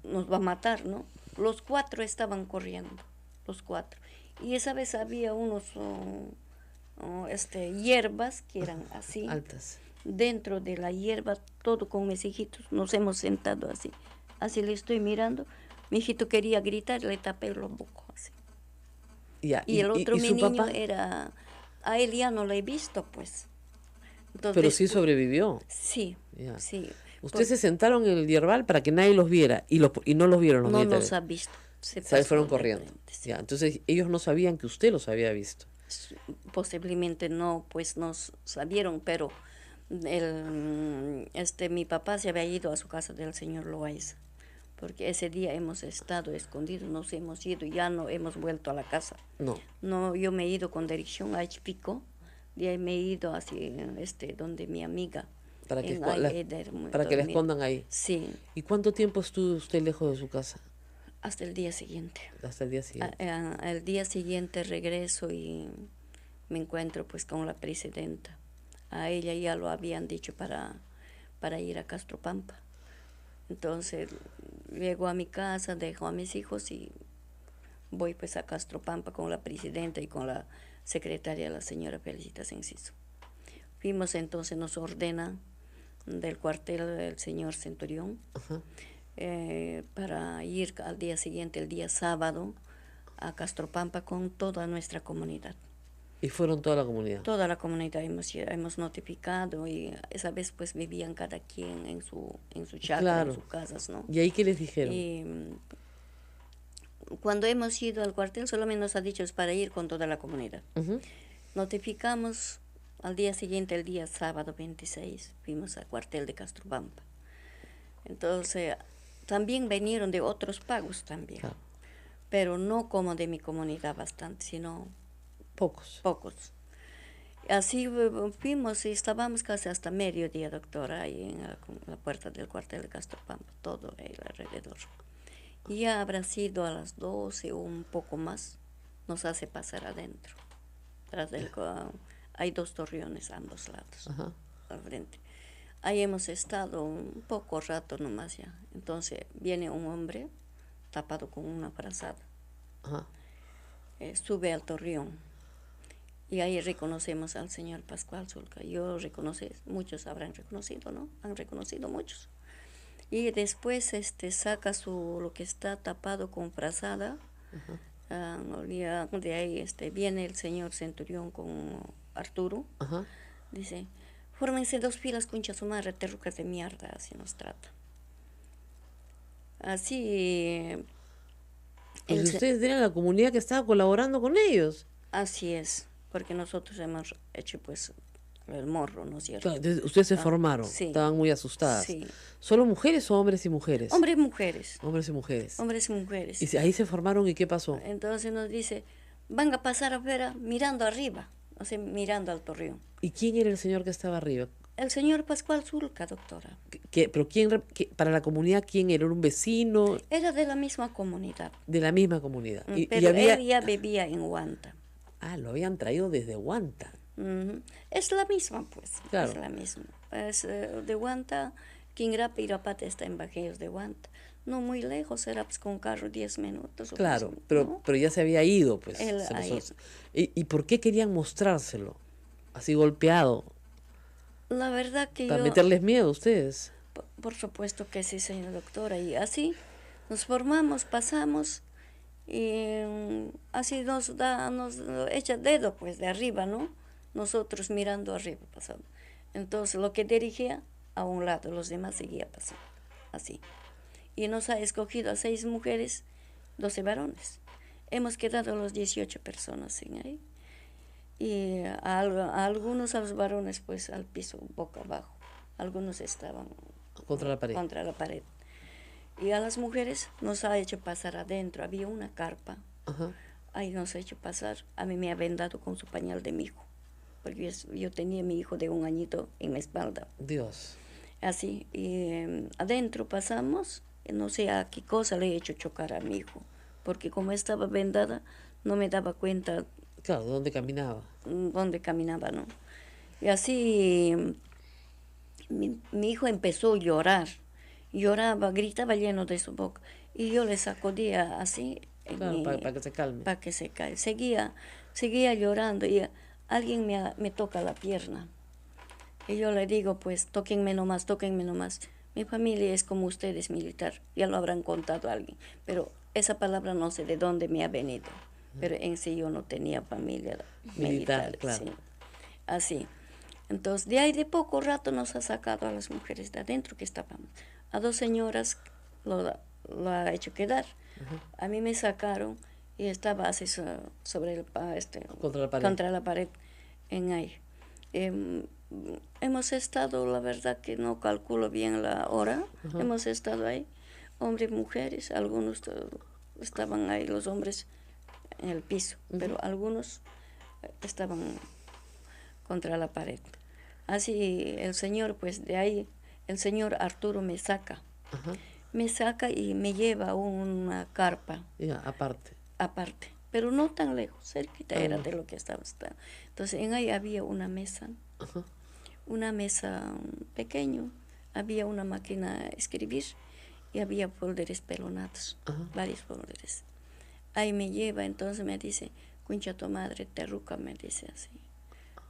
nos va a matar, ¿no? Los 4 estaban corriendo, los 4. Y esa vez había unos hierbas que eran así. Altas. Dentro de la hierba, todo con mis hijitos, nos hemos sentado así. Así le estoy mirando. Mi hijito quería gritar, le tapé los bocos así. Ya, y el otro, mi niño, papá? a él ya no lo he visto, pues. Entonces, pero sí sobrevivió. Sí, ya. sí. Ustedes se sentaron en el hierbal para que nadie los viera y no los vieron los no militares. nos ha visto. Se fueron corriendo. Sí. Ya, entonces ellos no sabían que usted los había visto. Posiblemente no, pues nos sabieron, pero mi papá se había ido a su casa del señor Loaiza, porque ese día hemos estado escondidos, nos hemos ido, ya no hemos vuelto a la casa. No, yo me he ido con dirección a Ichpico, de ahí me he ido hacia donde mi amiga. Para que la escondan ahí. Sí. ¿Y cuánto tiempo estuvo usted lejos de su casa? Hasta el día siguiente. Hasta el día siguiente. Al día siguiente regreso y me encuentro pues con la presidenta. A ella ya lo habían dicho para ir a Castropampa. Entonces llego a mi casa, dejo a mis hijos y voy pues a Castropampa con la presidenta y con la secretaria, la señora Felicitas Enciso. Fuimos, entonces nos ordena del cuartel del señor Centurión. Ajá. Para ir al día siguiente, el día sábado, a Castropampa con toda nuestra comunidad. ¿Y fueron toda la comunidad? Toda la comunidad hemos notificado y esa vez pues vivían cada quien en su chacra, claro, en sus casas, ¿no? ¿Y ahí qué les dijeron? Y cuando hemos ido al cuartel solamente nos ha dicho es para ir con toda la comunidad. Uh-huh. Notificamos al día siguiente, el día sábado 26, fuimos al cuartel de Castropampa. Entonces, también vinieron de otros pagos también, claro, pero no como de mi comunidad bastante, sino pocos. Así fuimos y estábamos casi hasta mediodía, doctora, ahí en la puerta del cuartel de Castropampa, todo ahí alrededor. Y ya habrá sido a las 12 o un poco más, nos hace pasar adentro. Hay 2 torreones a ambos lados, ajá, al frente. Ahí hemos estado un poco rato nomás ya. Entonces viene un hombre tapado con una frazada. Ajá. Sube al torreón. Y ahí reconocemos al señor Pascual Zulca. Yo reconocí, muchos habrán reconocido, ¿no? Han reconocido muchos. Y después saca lo que está tapado con frazada. De ahí viene el señor Centurión con Arturo. Ajá. Dice, fórmense 2 filas, concha su madre, terrucas de mierda, así nos trata. Así... Pues ustedes eran la comunidad que estaba colaborando con ellos. Así es, porque nosotros hemos hecho pues el morro, ¿no es cierto? Claro, entonces, ustedes se formaron, sí, estaban muy asustadas. Sí. ¿Solo mujeres o hombres y mujeres? Hombres y mujeres. Hombres y mujeres. Hombres y mujeres. Y ahí se formaron, ¿y qué pasó? Entonces nos dice, van a pasar afuera mirando arriba, o sea, mirando al torreón. ¿Y quién era el señor que estaba arriba? El señor Pascual Zulca, doctora. ¿Pero para la comunidad quién era? ¿Era un vecino? Era de la misma comunidad. De la misma comunidad. Pero él ya vivía en Huanta. Ah, lo habían traído desde Huanta. Es la misma, pues. Claro. Es la misma. es de Huanta, Quingrapa y Irapata está en Bajíos de Huanta. No muy lejos, era pues con carro 10 minutos. O Claro, 15, pero, ¿no? pero ya se había ido, pues. Él Se ha los- ido. ¿Y por qué querían mostrárselo? Así golpeado. La verdad que Para yo, meterles miedo a ustedes. por supuesto que sí, señora doctora, y así nos formamos, pasamos, y así nos echa dedo pues de arriba, ¿no? Nosotros mirando arriba pasamos. Entonces lo que dirigía a un lado, los demás seguía pasando, así. Y nos ha escogido a 6 mujeres, 12 varones. Hemos quedado los 18 personas en ahí. Y a algunos, a los varones, pues al piso, boca abajo. Algunos estaban Contra la pared. contra la pared. Y a las mujeres nos ha hecho pasar adentro. Había una carpa. Ajá. Ahí nos ha hecho pasar. A mí me ha vendado con su pañal de mi hijo. Porque yo tenía a mi hijo de 1 añito en mi espalda. Dios. Así. Y adentro pasamos. No sé a qué cosa le he hecho chocar a mi hijo. Porque como estaba vendada, no me daba cuenta Claro, ¿dónde caminaba? dónde caminaba, ¿no? Y así mi hijo empezó a llorar. Lloraba, gritaba lleno de su boca. Y yo le sacudía así. Claro, para que se calme. Para que se calme. Seguía llorando y alguien me toca la pierna. Y yo le digo, pues, tóquenme nomás, tóquenme nomás. Mi familia es como ustedes, militar. Ya lo habrán contado a alguien. Pero esa palabra no sé de dónde me ha venido. Pero en sí yo no tenía familia militar. Claro. Sí. Así. Entonces, de ahí de poco rato nos ha sacado a las mujeres de adentro que estábamos. A 2 señoras lo ha hecho quedar. A mí me sacaron y estaba así sobre Contra la pared. la pared en ahí. Hemos estado, la verdad que no calculo bien la hora, hemos estado ahí, hombres y mujeres, algunos estaban ahí, los hombres en el piso, pero algunos estaban contra la pared. Así el señor, pues de ahí, el señor Arturo me saca. Me saca y me lleva a una carpa Ya, aparte. aparte, pero no tan lejos, cerquita era de lo que estaba. Entonces en ahí había una mesa, una mesa pequeño, había una máquina de escribir y había folders pelonados, varios folders. Ahí me lleva, entonces me dice, concha tu madre terruca, me dice así,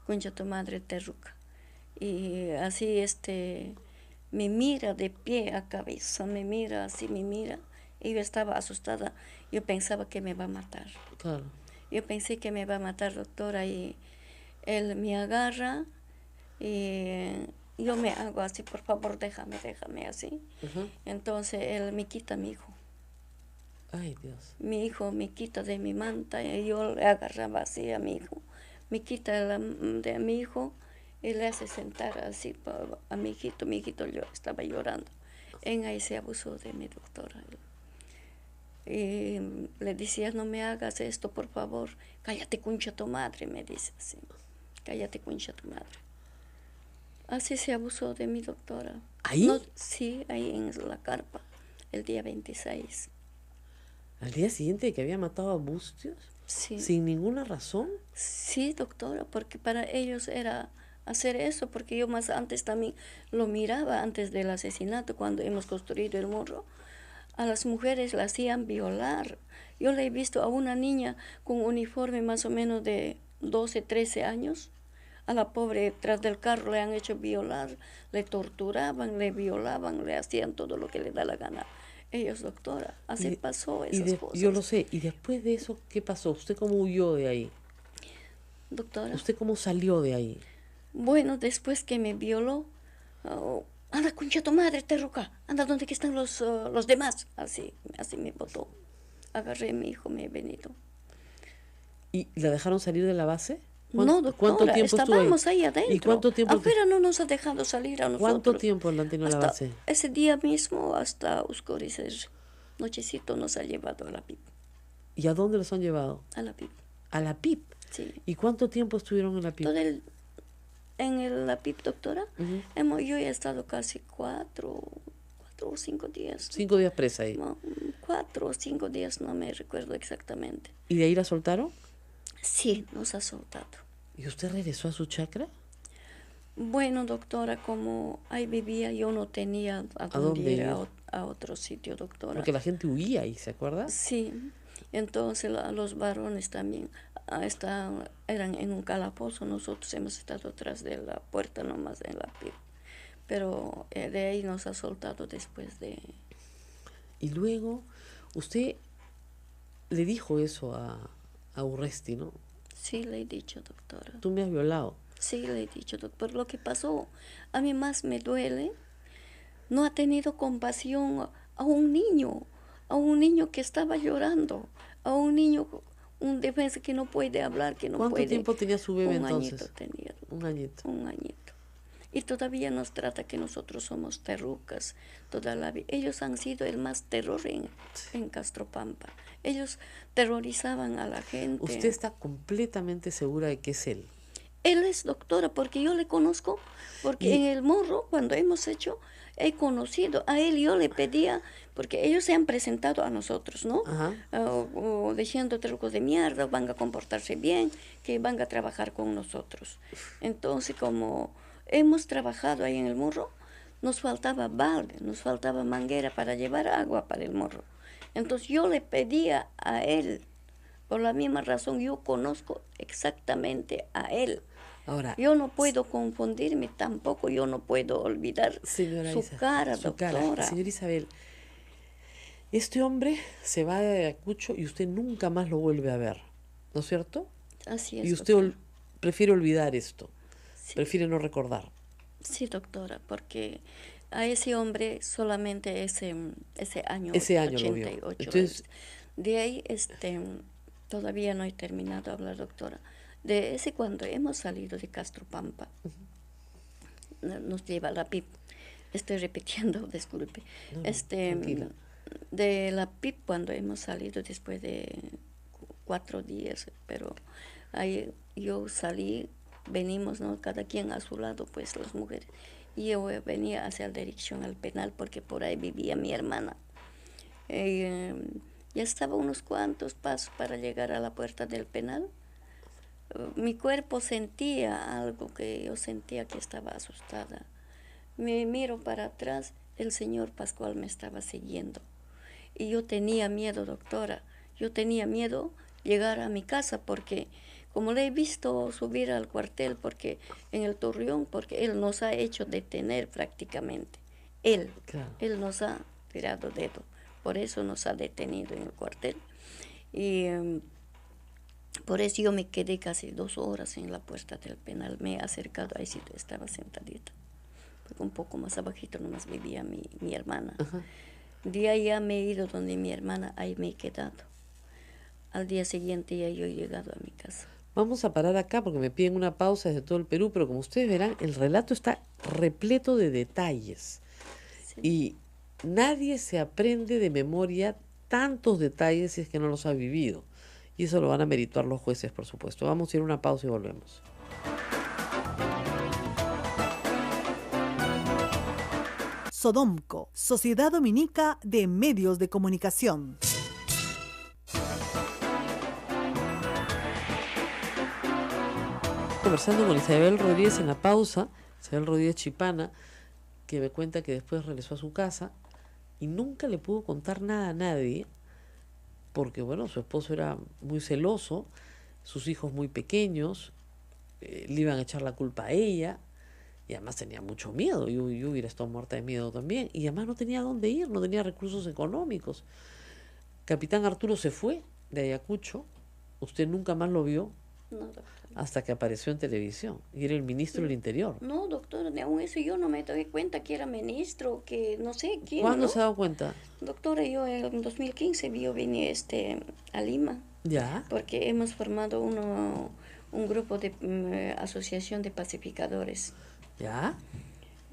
concha tu madre terruca. Y así me mira de pie a cabeza, me mira así, me mira. Y yo estaba asustada, yo pensaba que me va a matar. Claro. Yo pensé que me va a matar, doctora, y él me agarra y yo me hago así, por favor, déjame así. Entonces él me quita a mi hijo. Ay, Dios. Mi hijo me quita de mi manta y yo le agarraba así a mi hijo. Me quita de mi hijo y le hace sentar así a mi hijito yo estaba llorando. En ahí se abusó de mi doctora. Y le decía, no me hagas esto, por favor. Cállate, concha tu madre, me dice así. Cállate, concha tu madre. Así se abusó de mi doctora. ¿Ahí? No, sí, ahí en la carpa, el día 26. ¿Al día siguiente de que había matado a Bustios? Sí. ¿Sin ninguna razón? Sí, doctora, porque para ellos era hacer eso, porque yo más antes también lo miraba, antes del asesinato, cuando hemos construido el morro. A las mujeres la hacían violar. Yo le he visto a una niña con uniforme más o menos de 12, 13 años. A la pobre tras del carro le han hecho violar, le torturaban, le violaban, le hacían todo lo que le da la gana. Ellos, doctora, así pasó esas cosas. Yo lo sé. ¿Y después de eso qué pasó? ¿Usted cómo huyó de ahí? Doctora. ¿Usted cómo salió de ahí? Bueno, después que me violó, anda, concha tu madre, terruca, anda donde que están los demás. Así me botó. Agarré a mi hijo, me he venido. ¿Y la dejaron salir de la base? No, doctora, ¿Cuánto tiempo estábamos estuvo ahí adentro. ¿Y cuánto tiempo? Afuera no nos ha dejado salir a nosotros. ¿Cuánto tiempo la han tenido en la base? Ese día mismo, hasta oscurecer, nochecito nos ha llevado a la PIP. ¿Y a dónde los han llevado? A la PIP, ¿A la PIP? sí. ¿Y cuánto tiempo estuvieron en la PIP? La PIP, doctora, yo he estado casi 4 o 5 días. 5 días presa ahí. No, 4 o 5 días, no me recuerdo exactamente. ¿Y de ahí la soltaron? Sí, nos ha soltado. ¿Y usted regresó a su chacra? Bueno, doctora, como ahí vivía, yo no tenía a ¿A dónde dónde ir ir? a otro sitio, doctora. Porque la gente huía ahí, ¿se acuerda? Sí, entonces los varones también eran en un calabozo, nosotros hemos estado atrás de la puerta nomás en la piel, pero de ahí nos ha soltado después de... Y luego, usted le dijo eso a Urresti, ¿no? Sí, le he dicho, doctora. Tú me has violado. Sí, le he dicho, doctor. Lo que pasó, a mí más me duele, no ha tenido compasión a un niño que estaba llorando, a un niño, un defensa que no puede hablar, que no ¿Cuánto puede... tiempo tenía su bebé un entonces? añito tenía. Un añito. Un añito. Y todavía nos trata que nosotros somos terrucas toda la vida. Ellos han sido el más terror en Castropampa. Ellos terrorizaban a la gente. ¿Usted está completamente segura de que es él? Él es doctora, porque yo le conozco, porque en el morro, cuando hemos hecho, he conocido a él. Yo le pedía, porque ellos se han presentado a nosotros, ¿no? Ajá. O diciendo trucos de mierda, van a comportarse bien, que van a trabajar con nosotros. Entonces, como hemos trabajado ahí en el morro, nos faltaba balde, nos faltaba manguera para llevar agua para el morro. Entonces yo le pedía a él, por la misma razón, yo conozco exactamente a él. Ahora, Yo no puedo confundirme tampoco, yo no puedo olvidar señora su Isa, cara, su cara. doctora. Señora Isabel, este hombre se va de Ayacucho y usted nunca más lo vuelve a ver, ¿no es cierto? Así es, Y usted doctora. prefiere olvidar esto, Sí. prefiere no recordar. Sí, doctora, porque a ese hombre solamente ese año, Ese año lo vio. 88. Entonces, de ahí todavía no he terminado de hablar, doctora. De ese cuando hemos salido de Castropampa, nos lleva la PIP. Estoy repitiendo, disculpe. No, tranquila. De la PIP cuando hemos salido después de 4 días, pero ahí yo salí, venimos, ¿no? Cada quien a su lado, pues las mujeres. Y yo venía hacia la dirección al penal porque por ahí vivía mi hermana. Ya estaba unos cuantos pasos para llegar a la puerta del penal. Mi cuerpo sentía algo que yo sentía que estaba asustada. Me miro para atrás, el señor Pascual me estaba siguiendo. Y yo tenía miedo, doctora. Yo tenía miedo llegar a mi casa porque como le he visto subir al cuartel porque en el Torreón, porque él nos ha hecho detener prácticamente. Él nos ha tirado dedo. Por eso nos ha detenido en el cuartel. Y por eso yo me quedé casi 2 horas en la puerta del penal. Me he acercado, ahí sí estaba sentadita. Porque un poco más abajito nomás vivía mi hermana. Ajá. De ahí ya me he ido donde mi hermana, ahí me he quedado. Al día siguiente ya yo he llegado a mi casa. Vamos a parar acá porque me piden una pausa desde todo el Perú, pero como ustedes verán, el relato está repleto de detalles. Sí. Y nadie se aprende de memoria tantos detalles si es que no los ha vivido. Y eso lo van a merituar los jueces, por supuesto. Vamos a ir a una pausa y volvemos. Sodomco, Sociedad Dominica de Medios de Comunicación. Conversando con Isabel Rodríguez en la pausa, Isabel Rodríguez Chipana, que me cuenta que después regresó a su casa y nunca le pudo contar nada a nadie, porque bueno, su esposo era muy celoso, sus hijos muy pequeños, le iban a echar la culpa a ella, y además tenía mucho miedo, yo hubiera estado muerta de miedo también, y además no tenía dónde ir, no tenía recursos económicos. Capitán Arturo se fue de Ayacucho, usted nunca más lo vio, No, doctora. hasta que apareció en televisión, y era el ministro del Interior. No, doctora, ni aún eso yo no me doy cuenta que era ministro, que no sé quién. ¿Cuándo ¿no? se ha dado cuenta? Doctora, yo en 2015 yo vine a Lima, Ya, porque hemos formado un grupo de asociación de pacificadores. ya.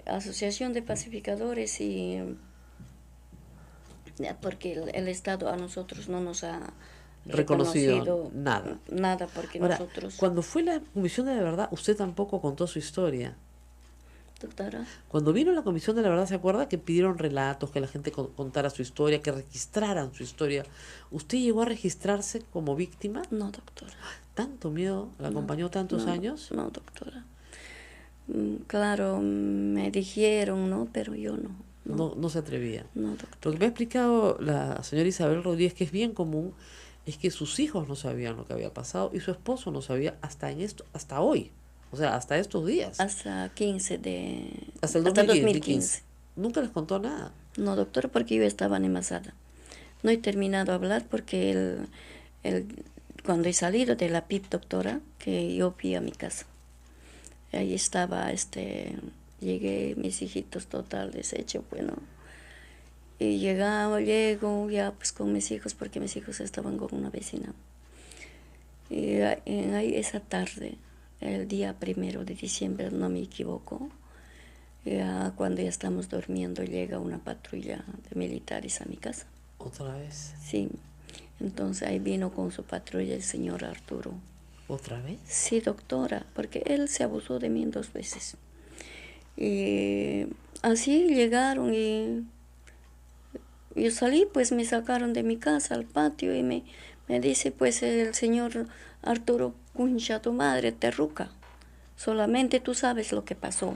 Asociación de pacificadores y porque el Estado a nosotros no nos ha Reconocido nada. Nada, porque Ahora, nosotros... cuando fue la Comisión de la Verdad, usted tampoco contó su historia. Doctora, Cuando vino la Comisión de la Verdad, ¿se acuerda que pidieron relatos, que la gente contara su historia, que registraran su historia? ¿Usted llegó a registrarse como víctima? no, doctora. ¿Tanto miedo la acompañó tantos no, años? No, doctora. Claro, me dijeron, ¿no? Pero yo no. No se atrevía. No, doctor. Lo que me ha explicado la señora Isabel Rodríguez, que es bien común, es que sus hijos no sabían lo que había pasado y su esposo no sabía hasta hoy, o sea, hasta estos días. Hasta 15 de... Hasta el 2015. Nunca les contó nada. No, doctor, porque yo estaba animazada. No he terminado de hablar porque cuando he salido de la PIP, doctora, que yo fui a mi casa. Ahí estaba, llegué, mis hijitos total deshecho, bueno. Y llego ya pues con mis hijos, porque mis hijos estaban con una vecina. Y ahí esa tarde, el día 1 de diciembre, no me equivoco, ya cuando ya estamos durmiendo, llega una patrulla de militares a mi casa. ¿Otra vez? Sí. Entonces ahí vino con su patrulla el señor Arturo. ¿Otra vez? Sí, doctora, porque él se abusó de mí 2 veces. Y así llegaron y yo salí, pues me sacaron de mi casa al patio y me dice pues el señor Arturo, concha tu madre, terruca. Solamente tú sabes lo que pasó.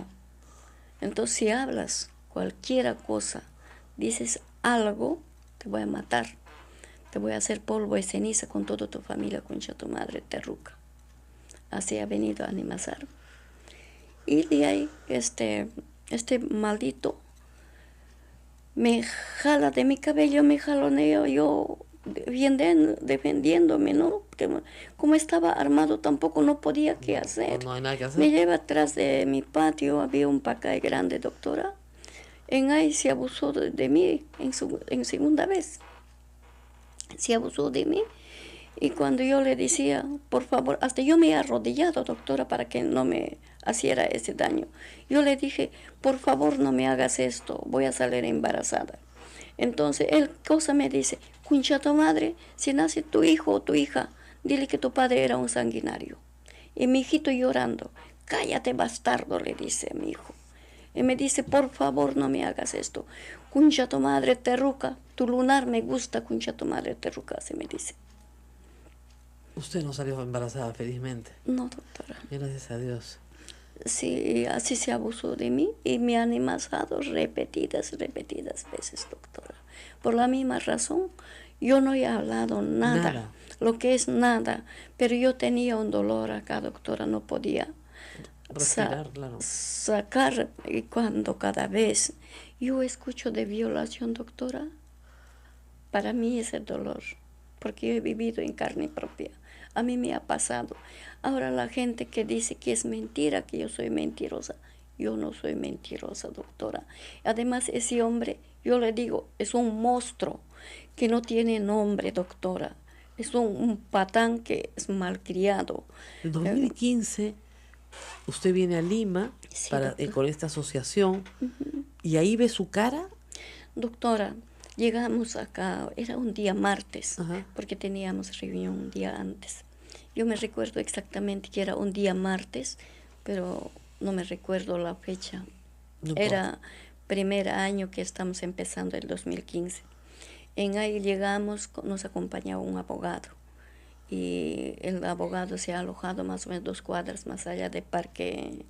Entonces si hablas cualquier cosa, dices algo, te voy a matar. Te voy a hacer polvo y ceniza con toda tu familia, concha tu madre, terruca. Así ha venido a Animazar. Y de ahí, este maldito me jala de mi cabello, me jaloneo, yo defendiéndome, ¿no? Como estaba armado, tampoco no podía qué hacer. No hay nada que hacer. Me lleva atrás de mi patio, había un pacay grande, doctora. En ahí se abusó de mí en segunda vez. Se abusó de mí. Y cuando yo le decía, por favor, hasta yo me he arrodillado, doctora, para que no me hiciera ese daño. Yo le dije, por favor, no me hagas esto, voy a salir embarazada. Entonces, él cosa me dice, concha tu madre, si nace tu hijo o tu hija, dile que tu padre era un sanguinario. Y mi hijito llorando, cállate bastardo, le dice a mi hijo. Y me dice, por favor, no me hagas esto. Concha tu madre, terruca, tu lunar me gusta, concha tu madre, terruca, se me dice. Usted no salió embarazada, felizmente. No, doctora. Gracias a Dios. Sí, así se abusó de mí y me han amenazado repetidas veces, doctora. Por la misma razón, yo no he hablado nada. Lo que es nada, pero yo tenía un dolor acá, doctora, no podía respirar, claro. Sacar, y cuando cada vez yo escucho de violación, doctora, para mí es el dolor, porque yo he vivido en carne propia. A mí me ha pasado. Ahora la gente que dice que es mentira, que yo soy mentirosa. Yo no soy mentirosa, doctora. Además, ese hombre, yo le digo, es un monstruo que no tiene nombre, doctora. Es un patán que es malcriado. En 2015, usted viene a Lima Sí, con esta asociación y ahí ve su cara. Doctora, llegamos acá, era un día martes, Ajá. porque teníamos reunión un día antes. Yo me recuerdo exactamente que era un día martes, pero no me recuerdo la fecha. No Era primer año que estamos empezando el 2015. En ahí llegamos, nos acompañaba un abogado. Y el abogado se ha alojado más o menos 2 cuadras más allá de parque,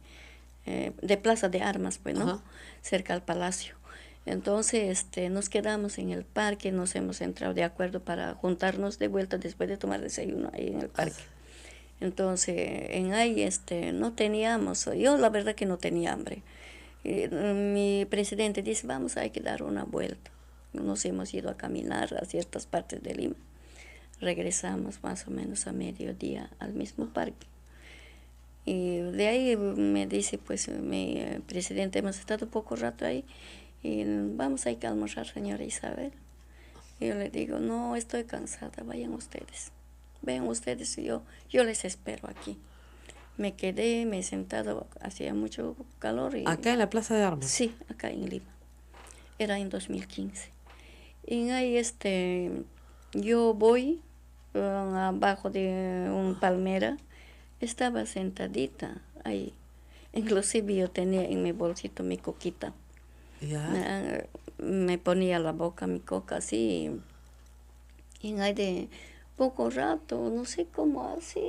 de Plaza de Armas, pues, ¿no? Ajá. Cerca al palacio. Entonces, nos quedamos en el parque, nos hemos entrado de acuerdo para juntarnos de vuelta después de tomar desayuno ahí en el parque. Entonces, en ahí, no teníamos, yo la verdad que no tenía hambre. Mi presidente dice, vamos, hay que dar una vuelta. Nos hemos ido a caminar a ciertas partes de Lima. Regresamos más o menos a mediodía al mismo parque. Y de ahí me dice, pues, mi presidente, hemos estado poco rato ahí, y vamos a ir a almorzar, señora Isabel. Y yo le digo, no, estoy cansada, vayan ustedes. Vean ustedes, yo les espero aquí. Me quedé, me he sentado, hacía mucho calor. Y, Acá en la Plaza de Armas. Sí, acá en Lima. Era en 2015. Y ahí yo voy abajo de un palmera, estaba sentadita ahí. Inclusive yo tenía en mi bolsito mi coquita. Ya. Me ponía la boca mi coca así. Y ahí de poco rato, no sé cómo así,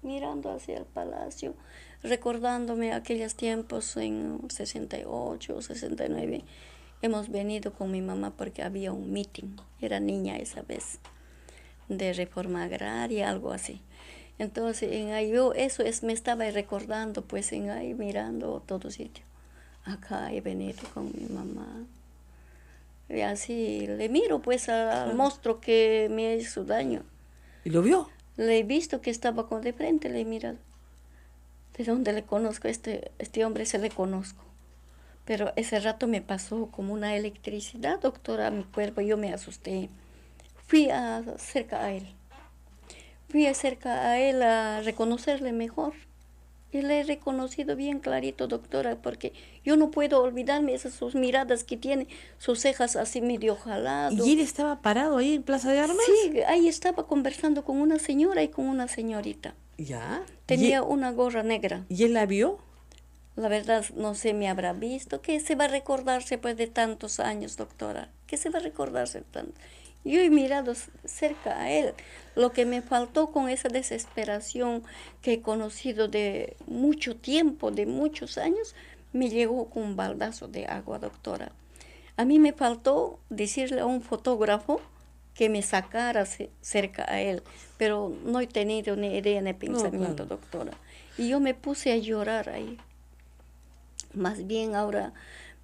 mirando hacia el palacio, recordándome aquellos tiempos en 68, 69. Hemos venido con mi mamá porque había un meeting, era niña esa vez, de reforma agraria, algo así. Entonces, me estaba recordando, pues, en ahí mirando todo sitio. Acá he venido con mi mamá. Y así le miro, pues, al monstruo que me hizo daño. ¿Y lo vio? Le he visto que estaba de frente, le he mirado. ¿De dónde le conozco? Este hombre se le conozco. Pero ese rato me pasó como una electricidad, doctora, a mi cuerpo. Yo me asusté. Fui cerca a él. Fui cerca a él a reconocerle mejor. Y le he reconocido bien clarito, doctora, porque yo no puedo olvidarme esas sus miradas que tiene, sus cejas así medio jaladas. ¿Y él estaba parado ahí en Plaza de Armas? Sí, ahí estaba conversando con una señora y con una señorita. ¿Ya? Tenía una gorra negra. ¿Y él la vio? La verdad, no sé, me habrá visto. ¿Qué se va a recordarse pues de tantos años, doctora? ¿Qué se va a recordarse tanto? Yo he mirado cerca a él. Lo que me faltó con esa desesperación que he conocido de mucho tiempo, de muchos años, me llegó con un baldazo de agua, doctora. A mí me faltó decirle a un fotógrafo que me sacara cerca a él, pero no he tenido ni idea ni pensamiento, claro. doctora. Y yo me puse a llorar ahí. Más bien ahora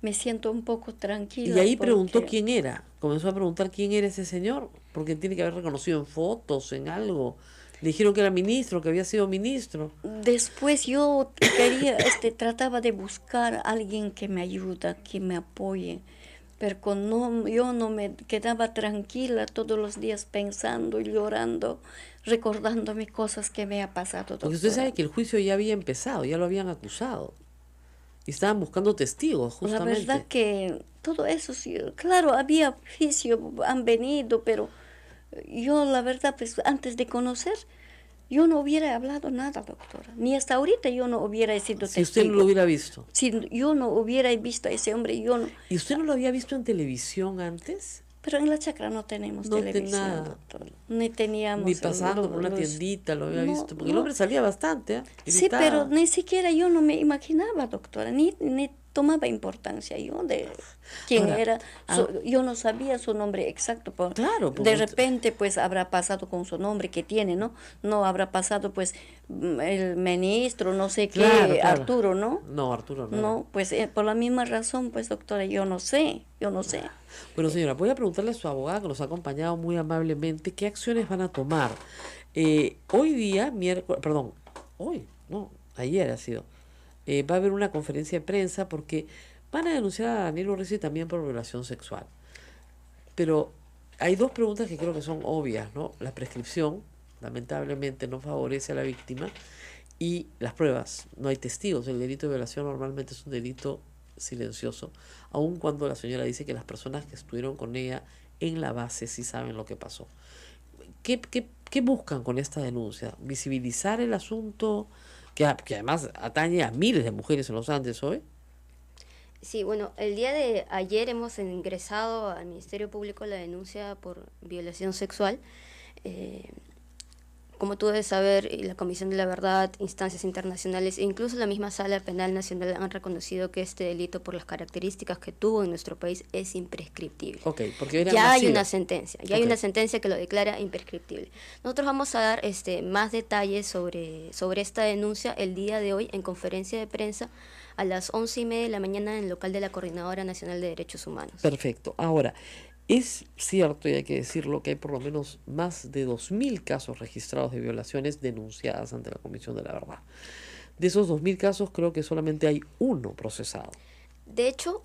me siento un poco tranquila. Y ahí preguntó quién era. Comenzó a preguntar quién era ese señor, porque tiene que haber reconocido en fotos, en algo. Le dijeron que era ministro, que había sido ministro. Después yo quería, trataba de buscar a alguien que me ayude, que me apoye. Pero yo no me quedaba tranquila todos los días pensando y llorando, recordándome cosas que me ha pasado, doctora. Porque usted sabe que el juicio ya había empezado, ya lo habían acusado. Y estaban buscando testigos, justamente. La verdad que todo eso, sí, claro, había juicio, han venido, pero yo la verdad, pues antes de conocer, yo no hubiera hablado nada, doctora. Ni hasta ahorita yo no hubiera sido testigo. Si usted no lo hubiera visto. Si yo no hubiera visto a ese hombre, yo no. ¿Y usted no lo había visto en televisión antes? Pero en la chacra no tenemos televisión, nada. doctor. Ni teníamos. Ni pasando por una tiendita lo había visto. Porque el hombre salía bastante, ¿eh? Sí, pero ni siquiera yo no me imaginaba, doctora, ni tomaba importancia yo de quién era. Yo no sabía su nombre exacto. Claro. De repente, pues, habrá pasado con su nombre que tiene, ¿no? No habrá pasado, pues, el ministro, no sé qué, claro. Arturo, ¿no? No, Arturo no. No, pues, por la misma razón, pues, doctora, yo no sé. Bueno, señora, voy a preguntarle a su abogada, que nos ha acompañado muy amablemente, qué acciones van a tomar. Hoy día, ayer ha sido, va a haber una conferencia de prensa porque van a denunciar a Daniel Urresti también por violación sexual. Pero hay dos preguntas que creo que son obvias, ¿no? La prescripción, lamentablemente, no favorece a la víctima, y las pruebas. No hay testigos. El delito de violación normalmente es un delito silencioso, aun cuando la señora dice que las personas que estuvieron con ella en la base sí saben lo que pasó. ¿Qué buscan con esta denuncia? ¿Visibilizar el asunto que además atañe a miles de mujeres en los Andes hoy? Sí, bueno, el día de ayer hemos ingresado al Ministerio Público la denuncia por violación sexual. Como tú debes saber, la Comisión de la Verdad, instancias internacionales e incluso la misma Sala Penal Nacional han reconocido que este delito, por las características que tuvo en nuestro país, es imprescriptible. Porque ya hay una sentencia, hay una sentencia que lo declara imprescriptible. Nosotros vamos a dar más detalles sobre esta denuncia el día de hoy en conferencia de prensa a las 11:30 de la mañana en el local de la Coordinadora Nacional de Derechos Humanos. Perfecto. Ahora, es cierto, y hay que decirlo, que hay por lo menos más de 2.000 casos registrados de violaciones denunciadas ante la Comisión de la Verdad. De esos 2.000 casos, creo que solamente hay uno procesado. De hecho,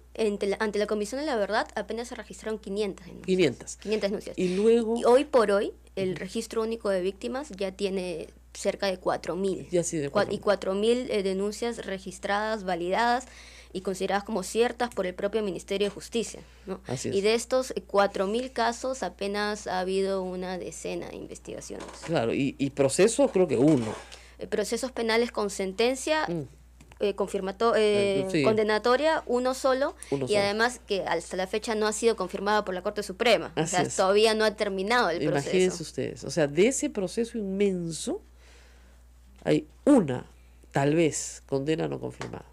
ante la Comisión de la Verdad apenas se registraron 500 denuncias. 500 denuncias. Y luego... Y hoy por hoy, el registro único de víctimas ya tiene cerca de 4.000. Ya sí, de 4.000. Y 4.000 denuncias registradas, validadas y consideradas como ciertas por el propio Ministerio de Justicia, ¿no? Así es. Y de estos 4.000 casos apenas ha habido una decena de investigaciones. Claro, y procesos creo que uno. Procesos penales con sentencia Sí. condenatoria, uno solo, y además que hasta la fecha no ha sido confirmada por la Corte Suprema. Así o sea, es. todavía no ha terminado el Imagínense proceso. ustedes, o sea, de ese proceso inmenso hay una Tal vez, condena no confirmada.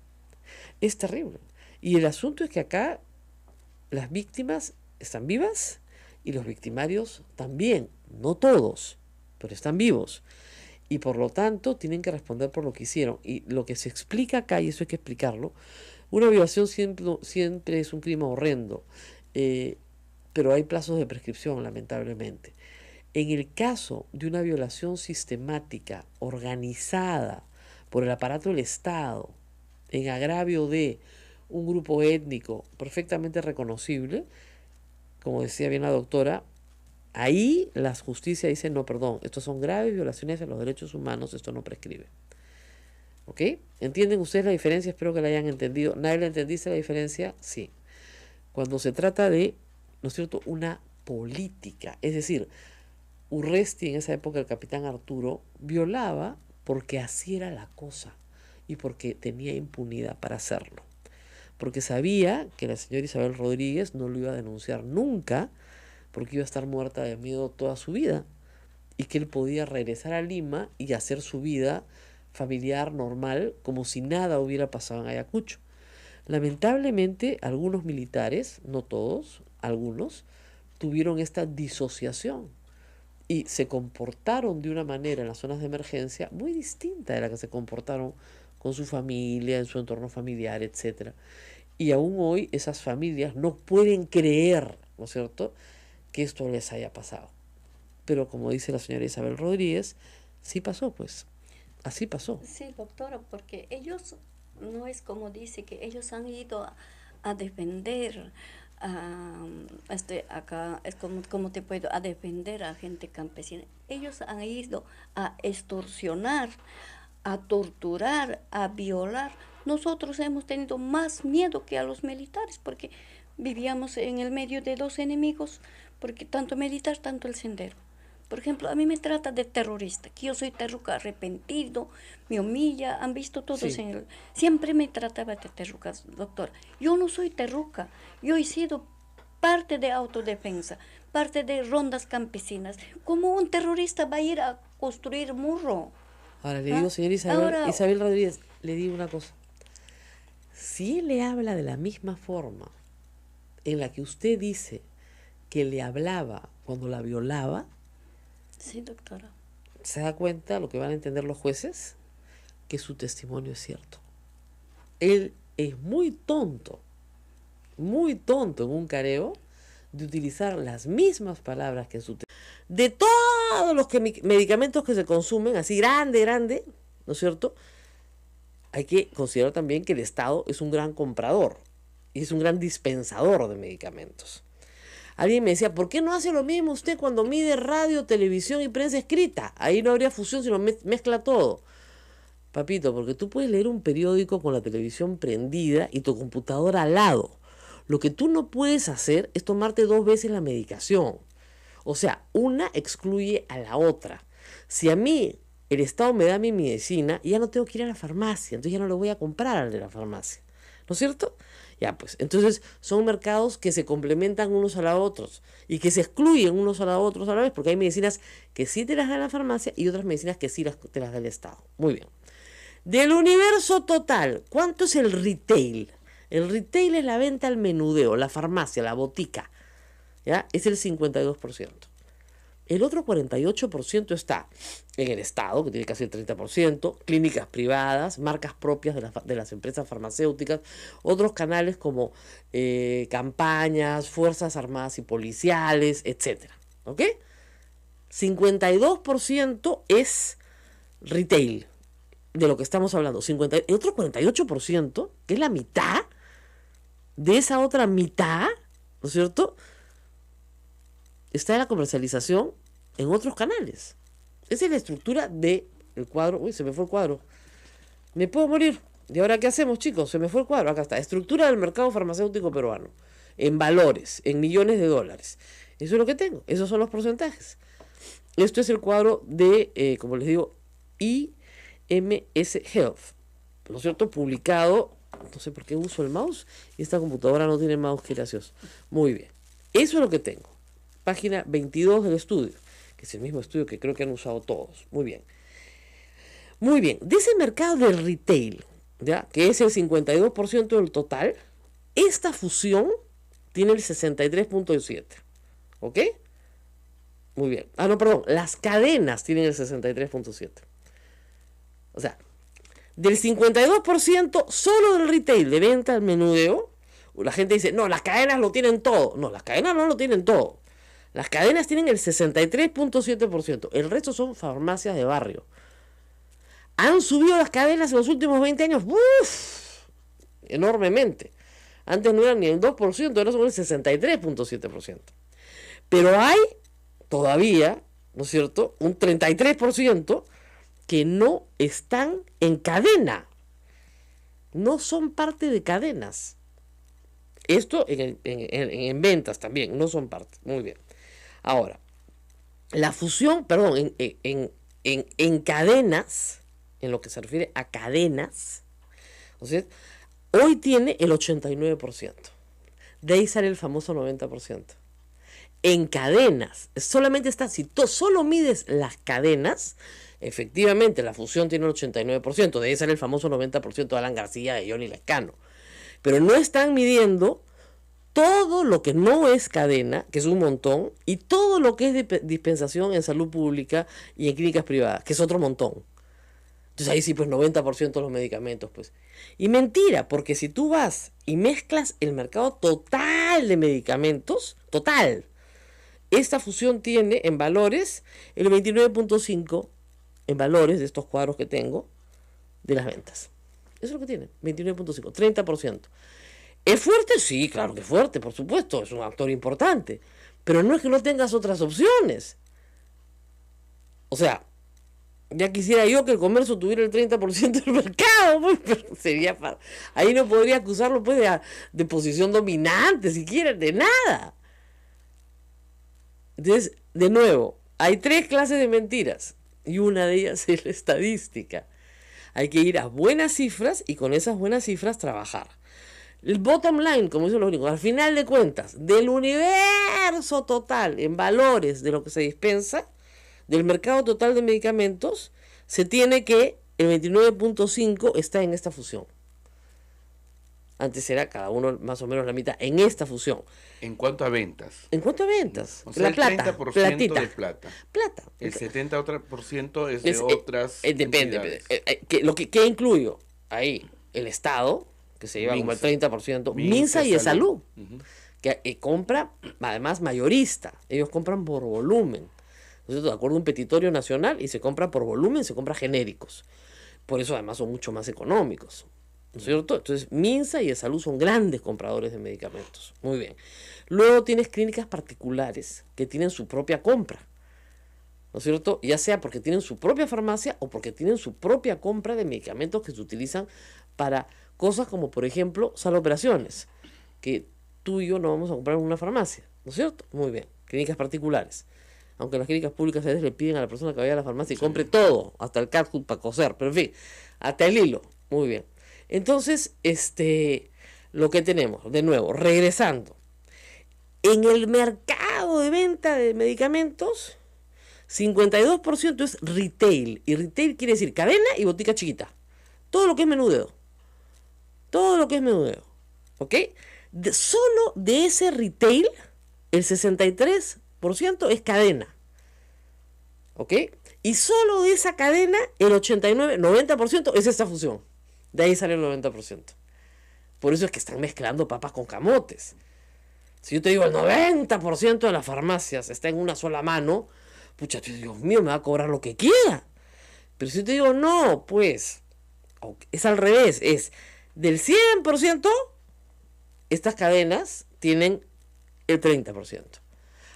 Es terrible. Y el asunto es que acá las víctimas están vivas y los victimarios también, no todos, pero están vivos. Y por lo tanto tienen que responder por lo que hicieron. Y lo que se explica acá, y eso hay que explicarlo, una violación siempre es un crimen horrendo, pero hay plazos de prescripción, lamentablemente. En el caso de una violación sistemática, organizada por el aparato del Estado, en agravio de un grupo étnico perfectamente reconocible, como decía bien la doctora, ahí la justicia dice, no, perdón, estos son graves violaciones a los derechos humanos, esto no prescribe. ¿Ok? ¿Entienden ustedes la diferencia? Espero que la hayan entendido. ¿Nadie la entendiste la diferencia? Sí. Cuando se trata de, ¿no es cierto?, una política, es decir, Urresti, en esa época el capitán Arturo, violaba porque así era la cosa y porque tenía impunidad para hacerlo. Porque sabía que la señora Isabel Rodríguez no lo iba a denunciar nunca, porque iba a estar muerta de miedo toda su vida, y que él podía regresar a Lima y hacer su vida familiar normal, como si nada hubiera pasado en Ayacucho. Lamentablemente, algunos militares, no todos, algunos, tuvieron esta disociación y se comportaron de una manera en las zonas de emergencia muy distinta de la que se comportaron con su familia, en su entorno familiar, etc. Y aún hoy esas familias no pueden creer, ¿no es cierto?, que esto les haya pasado. Pero como dice la señora Isabel Rodríguez, sí pasó, pues. Así pasó. Sí, doctora, porque ellos, no es como dice, que ellos han ido a defender acá es como te puedo a defender a gente campesina. Ellos han ido a extorsionar, a torturar, a violar. Nosotros hemos tenido más miedo que a los militares porque vivíamos en el medio de dos enemigos, porque tanto militar, tanto el sendero. Por ejemplo, a mí me trata de terrorista, que yo soy terruca arrepentido, me humilla, han visto todos Sí. Siempre me trataba de terruca, doctora. Yo no soy terruca, yo he sido parte de autodefensa, parte de rondas campesinas. ¿Cómo un terrorista va a ir a construir murro? Ahora le digo, señora Isabel Rodríguez, le digo una cosa. Si él le habla de la misma forma en la que usted dice que le hablaba cuando la violaba, Sí, doctora. ¿se da cuenta lo que van a entender los jueces? Que su testimonio es cierto. Él es muy tonto en un careo de utilizar las mismas palabras que su de todos los medicamentos que se consumen, así grande, ¿no es cierto? Hay que considerar también que el Estado es un gran comprador y es un gran dispensador de medicamentos. Alguien me decía, ¿por qué no hace lo mismo usted cuando mide radio, televisión y prensa escrita? Ahí no habría fusión, sino mezcla todo. Papito, porque tú puedes leer un periódico con la televisión prendida y tu computadora al lado. Lo que tú no puedes hacer es tomarte 2 veces la medicación. O sea, una excluye a la otra. Si a mí el Estado me da mi medicina, ya no tengo que ir a la farmacia, entonces ya no lo voy a comprar al de la farmacia. ¿No es cierto? Ya, pues, entonces son mercados que se complementan unos a los otros y que se excluyen unos a los otros a la vez, porque hay medicinas que sí te las da la farmacia y otras medicinas que sí te las da el Estado. Muy bien. Del universo total, ¿cuánto es el retail? El retail es la venta al menudeo, la farmacia, la botica. ¿Ya? Es el 52%. El otro 48% está en el Estado, que tiene casi el 30%, clínicas privadas, marcas propias de las empresas farmacéuticas, otros canales como campañas, fuerzas armadas y policiales, etc. ¿Ok? 52% es retail, de lo que estamos hablando. El otro 48%, que es la mitad de esa otra mitad, ¿no es cierto?, está en la comercialización en otros canales. Esa es la estructura del cuadro. Uy, se me fue el cuadro. Me puedo morir. ¿Y ahora qué hacemos, chicos? Se me fue el cuadro. Acá está. Estructura del mercado farmacéutico peruano. En valores, en millones de dólares. Eso es lo que tengo. Esos son los porcentajes. Esto es el cuadro de, como les digo, IMS Health. ¿No es cierto? Publicado. No sé por qué uso el mouse. Y esta computadora no tiene mouse, qué gracioso. Muy bien. Eso es lo que tengo. Página 22 del estudio, que es el mismo estudio que creo que han usado todos. Muy bien. Muy bien, de ese mercado del retail, ¿ya? Que es el 52% del total, esta fusión tiene el 63.7%. ¿Ok? Muy bien. Ah, no, perdón. Las cadenas tienen el 63.7%. O sea, del 52% solo del retail de venta al menudeo, la gente dice, no, las cadenas lo tienen todo. No, las cadenas no lo tienen todo. Las cadenas tienen el 63.7%. El resto son farmacias de barrio. Han subido las cadenas en los últimos 20 años. ¡Uf! Enormemente. Antes no eran ni el 2%, ahora son el 63.7%. Pero hay todavía, ¿no es cierto?, un 33% que no están en cadena. No son parte de cadenas. Esto en ventas también, no son parte. Muy bien. Ahora, la fusión, perdón, en cadenas, en lo que se refiere a cadenas, o sea, hoy tiene el 89%. De ahí sale el famoso 90%. En cadenas, solamente está, si solo mides las cadenas, efectivamente la fusión tiene el 89%, de ahí sale el famoso 90% de Alan García, de Johnny Lescano. Pero no están midiendo todo lo que no es cadena, que es un montón, y todo lo que es dispensación en salud pública y en clínicas privadas, que es otro montón. Entonces ahí sí, pues 90% de los medicamentos, pues. Y mentira, porque si tú vas y mezclas el mercado total de medicamentos, total, esta fusión tiene en valores el 29.5% en valores de estos cuadros que tengo de las ventas. Eso es lo que tiene, 29.5%, 30%. ¿Es fuerte? Sí, claro que es fuerte, por supuesto, es un actor importante. Pero no es que no tengas otras opciones. O sea, ya quisiera yo que el comercio tuviera el 30% del mercado, pues, pero sería ahí no podría acusarlo pues de posición dominante, siquiera, de nada. Entonces, de nuevo, hay 3 clases de mentiras y una de ellas es la estadística. Hay que ir a buenas cifras y con esas buenas cifras trabajar. El bottom line, como dicen los gringos, al final de cuentas, del universo total en valores de lo que se dispensa, del mercado total de medicamentos, se tiene que el 29.5 está en esta fusión. Antes era cada uno más o menos la mitad en esta fusión. En cuanto a ventas. En cuanto a ventas. O sea, la el plata, 30% platita. de plata. Plata. El 70% es de otras depende. ¿Qué incluyo? Ahí, el Estado, que se lleva como el 30%, Minsa y Salud, que compra, además, mayorista. Ellos compran por volumen. De acuerdo a un petitorio nacional, y se compra por volumen, se compra genéricos. Por eso, además, son mucho más económicos. ¿No es cierto? Entonces, Minsa y Salud son grandes compradores de medicamentos. Muy bien. Luego tienes clínicas particulares que tienen su propia compra. ¿No es cierto? Ya sea porque tienen su propia farmacia o porque tienen su propia compra de medicamentos que se utilizan para cosas como, por ejemplo, sala de operaciones, que tú y yo no vamos a comprar en una farmacia. ¿No es cierto? Muy bien. Clínicas particulares. Aunque las clínicas públicas a veces le piden a la persona que vaya a la farmacia y compre todo, hasta el catgut para coser, pero en fin, hasta el hilo. Muy bien. Entonces, lo que tenemos, de nuevo, regresando, en el mercado de venta de medicamentos, 52% es retail, y retail quiere decir cadena y botica chiquita, todo lo que es menudeo, ¿ok? Solo de ese retail, el 63% es cadena, ¿ok? Y solo de esa cadena, el 90% es esta fusión. De ahí sale el 90%. Por eso es que están mezclando papas con camotes. Si yo te digo el 90% de las farmacias está en una sola mano, pucha, Dios mío, me va a cobrar lo que quiera. Pero si yo te digo no, pues, es al revés. Es del 100%, estas cadenas tienen el 30%.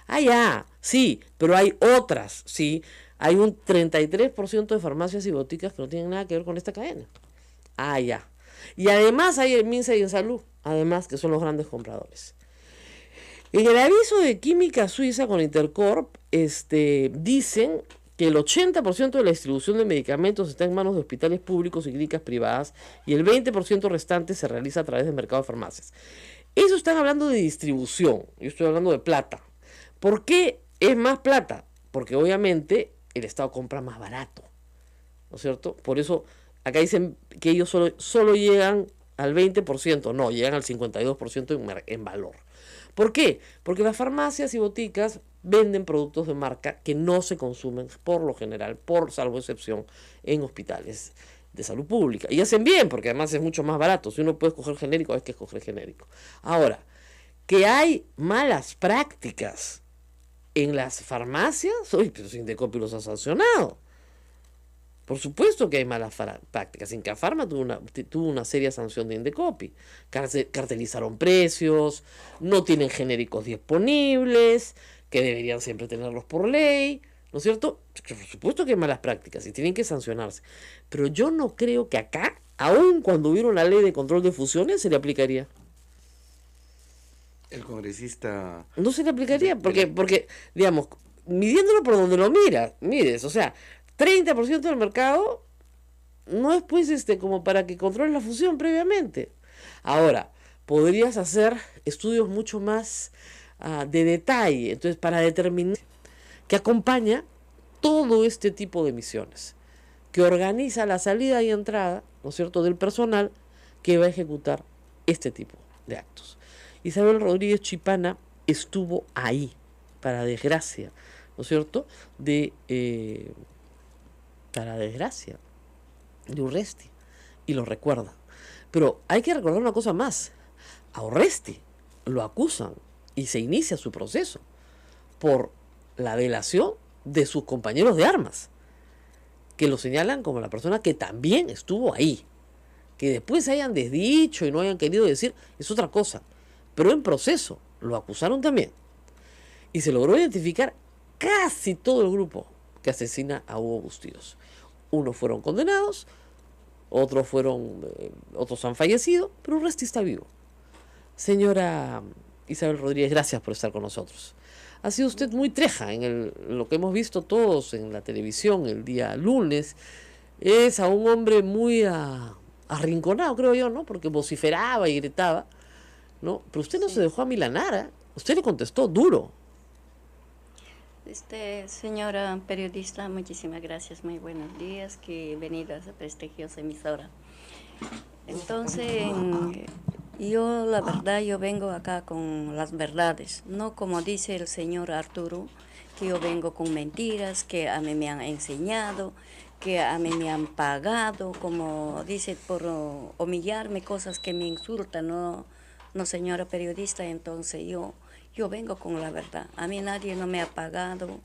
Ah, ya, sí, pero hay otras, sí. Hay un 33% de farmacias y boticas que no tienen nada que ver con esta cadena. Ah, ya. Y además hay el Minsa y en Salud, además que son los grandes compradores. En el aviso de Química Suiza con Intercorp, dicen que el 80% de la distribución de medicamentos está en manos de hospitales públicos y clínicas privadas y el 20% restante se realiza a través del mercado de farmacias. Eso están hablando de distribución, yo estoy hablando de plata. ¿Por qué es más plata? Porque obviamente el Estado compra más barato. ¿no es cierto? Por eso acá dicen que ellos solo llegan al 20%, no, llegan al 52% en valor. ¿Por qué? Porque las farmacias y boticas venden productos de marca que no se consumen por lo general, por salvo excepción, en hospitales de salud pública. Y hacen bien, porque además es mucho más barato. Si uno puede escoger genérico, hay que escoger genérico. Ahora, que hay malas prácticas en las farmacias, pero Indecopi los ha sancionado. Por supuesto que hay malas prácticas. Incafarma tuvo una seria sanción de Indecopi. Cartelizaron precios, no tienen genéricos disponibles, que deberían siempre tenerlos por ley, ¿no es cierto? Por supuesto que hay malas prácticas y tienen que sancionarse. Pero yo no creo que acá, aun cuando hubiera una ley de control de fusiones, se le aplicaría. El congresista... No se le aplicaría, porque digamos, midiéndolo por donde lo mires, o sea, 30% del mercado no es pues como para que controle la fusión previamente. Ahora, podrías hacer estudios mucho más de detalle, entonces para determinar que acompaña todo este tipo de misiones, que organiza la salida y entrada, ¿no es cierto?, del personal que va a ejecutar este tipo de actos. Isabel Rodríguez Chipana estuvo ahí, para desgracia, ¿no es cierto?, para desgracia de Urresti, y lo recuerda. Pero hay que recordar una cosa más. A Urresti lo acusan y se inicia su proceso por la delación de sus compañeros de armas, que lo señalan como la persona que también estuvo ahí. Que después se hayan desdicho y no hayan querido decir es otra cosa, pero en proceso lo acusaron también. Y se logró identificar casi todo el grupo que asesina a Hugo Bustillos. Unos fueron condenados, otros han fallecido, pero Urresti está vivo. Señora Isabel Rodríguez, gracias por estar con nosotros. Ha sido usted muy treja en lo que hemos visto todos en la televisión el día lunes. Es a un hombre muy arrinconado, creo yo, ¿no? Porque vociferaba y gritaba, ¿no? Pero usted no se dejó amilanar, usted le contestó duro. Señora periodista, muchísimas gracias, muy buenos días, que venido a esa prestigiosa emisora. Entonces, yo la verdad, yo vengo acá con las verdades, no como dice el señor Arturo, que yo vengo con mentiras, que a mí me han enseñado, que a mí me han pagado, como dice, por humillarme, cosas que me insultan, no señora periodista. Entonces yo vengo con la verdad. A mí nadie no me ha pagado,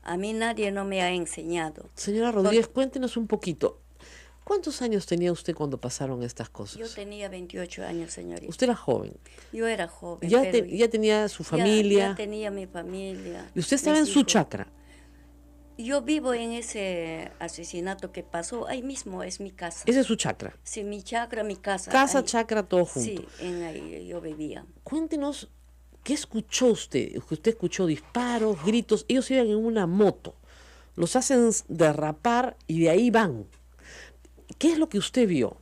a mí nadie no me ha enseñado. Señora Rodríguez, cuéntenos un poquito. ¿Cuántos años tenía usted cuando pasaron estas cosas? Yo tenía 28 años, señorita. ¿Usted era joven? Yo era joven. ¿Ya tenía su familia? Ya tenía mi familia. ¿Y usted estaba en su chacra? Yo vivo en ese asesinato que pasó, ahí mismo es mi casa. ¿Esa es su chacra? Sí, mi chacra, mi casa. Casa, ahí, chacra, todo junto. Sí, en ahí yo vivía. Cuéntenos, ¿qué escuchó usted? Usted escuchó disparos, gritos, ellos iban en una moto, los hacen derrapar y de ahí van. ¿Qué es lo que usted vio?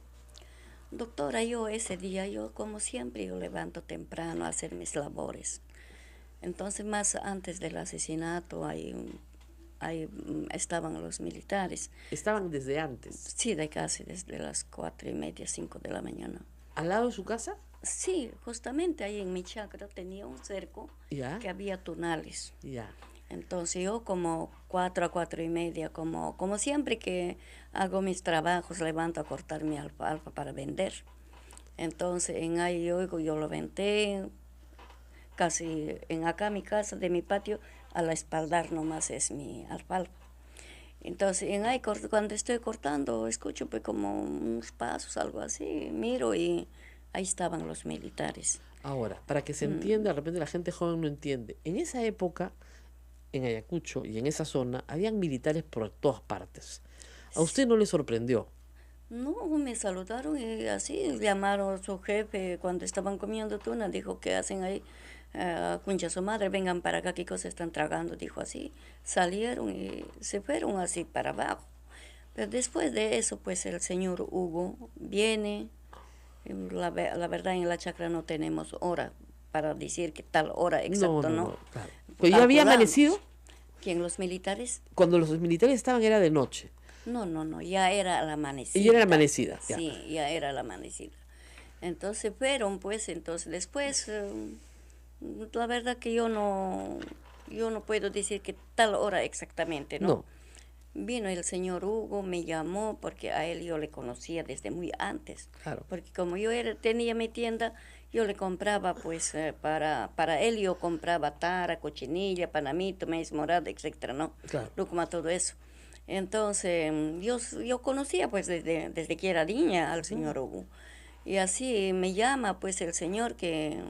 Doctora, yo ese día, yo como siempre, yo levanto temprano a hacer mis labores. Entonces, más antes del asesinato, ahí estaban los militares. ¿Estaban desde antes? Sí, casi desde las 4:30, 5 de la mañana. ¿Al lado de su casa? Sí, justamente ahí en mi chacra tenía un cerco que había tunales. Ya. Entonces yo como 4 a 4:30, como siempre que hago mis trabajos, levanto a cortar mi alfalfa para vender. Entonces en ahí yo lo vendé, casi en acá mi casa, de mi patio, a la espaldar nomás es mi alfalfa. Entonces en ahí cuando estoy cortando, escucho pues como unos pasos, algo así, miro y ahí estaban los militares. Ahora, para que se entienda, de repente la gente joven no entiende. En esa época, en Ayacucho y en esa zona, habían militares por todas partes. ¿A usted no le sorprendió? No, me saludaron y así llamaron a su jefe cuando estaban comiendo tuna, dijo, ¿qué hacen ahí? Concha su madre, vengan para acá, ¿qué cosas están tragando? Dijo así. Salieron y se fueron así para abajo. Pero después de eso, pues el señor Hugo viene. La verdad, en la chacra no tenemos hora para decir que tal hora exacto, ¿no? Claro. ¿Pero ya había amanecido? ¿Quién, los militares? Cuando los militares estaban era de noche. No, ya era la amanecida. Y era la amanecida. Ya. Sí, ya era la amanecida. Entonces fueron, pues, entonces después, la verdad que yo no puedo decir que tal hora exactamente, ¿no? No. Vino el señor Hugo, me llamó porque a él yo le conocía desde muy antes. Claro. Porque como tenía mi tienda, yo le compraba, pues, para él yo compraba tara, cochinilla, panamito, maíz morado, etcétera, ¿no? Claro. Lúcuma, todo eso. Entonces, yo conocía, pues, desde que era niña al señor Hugo. Y así me llama, pues, el señor que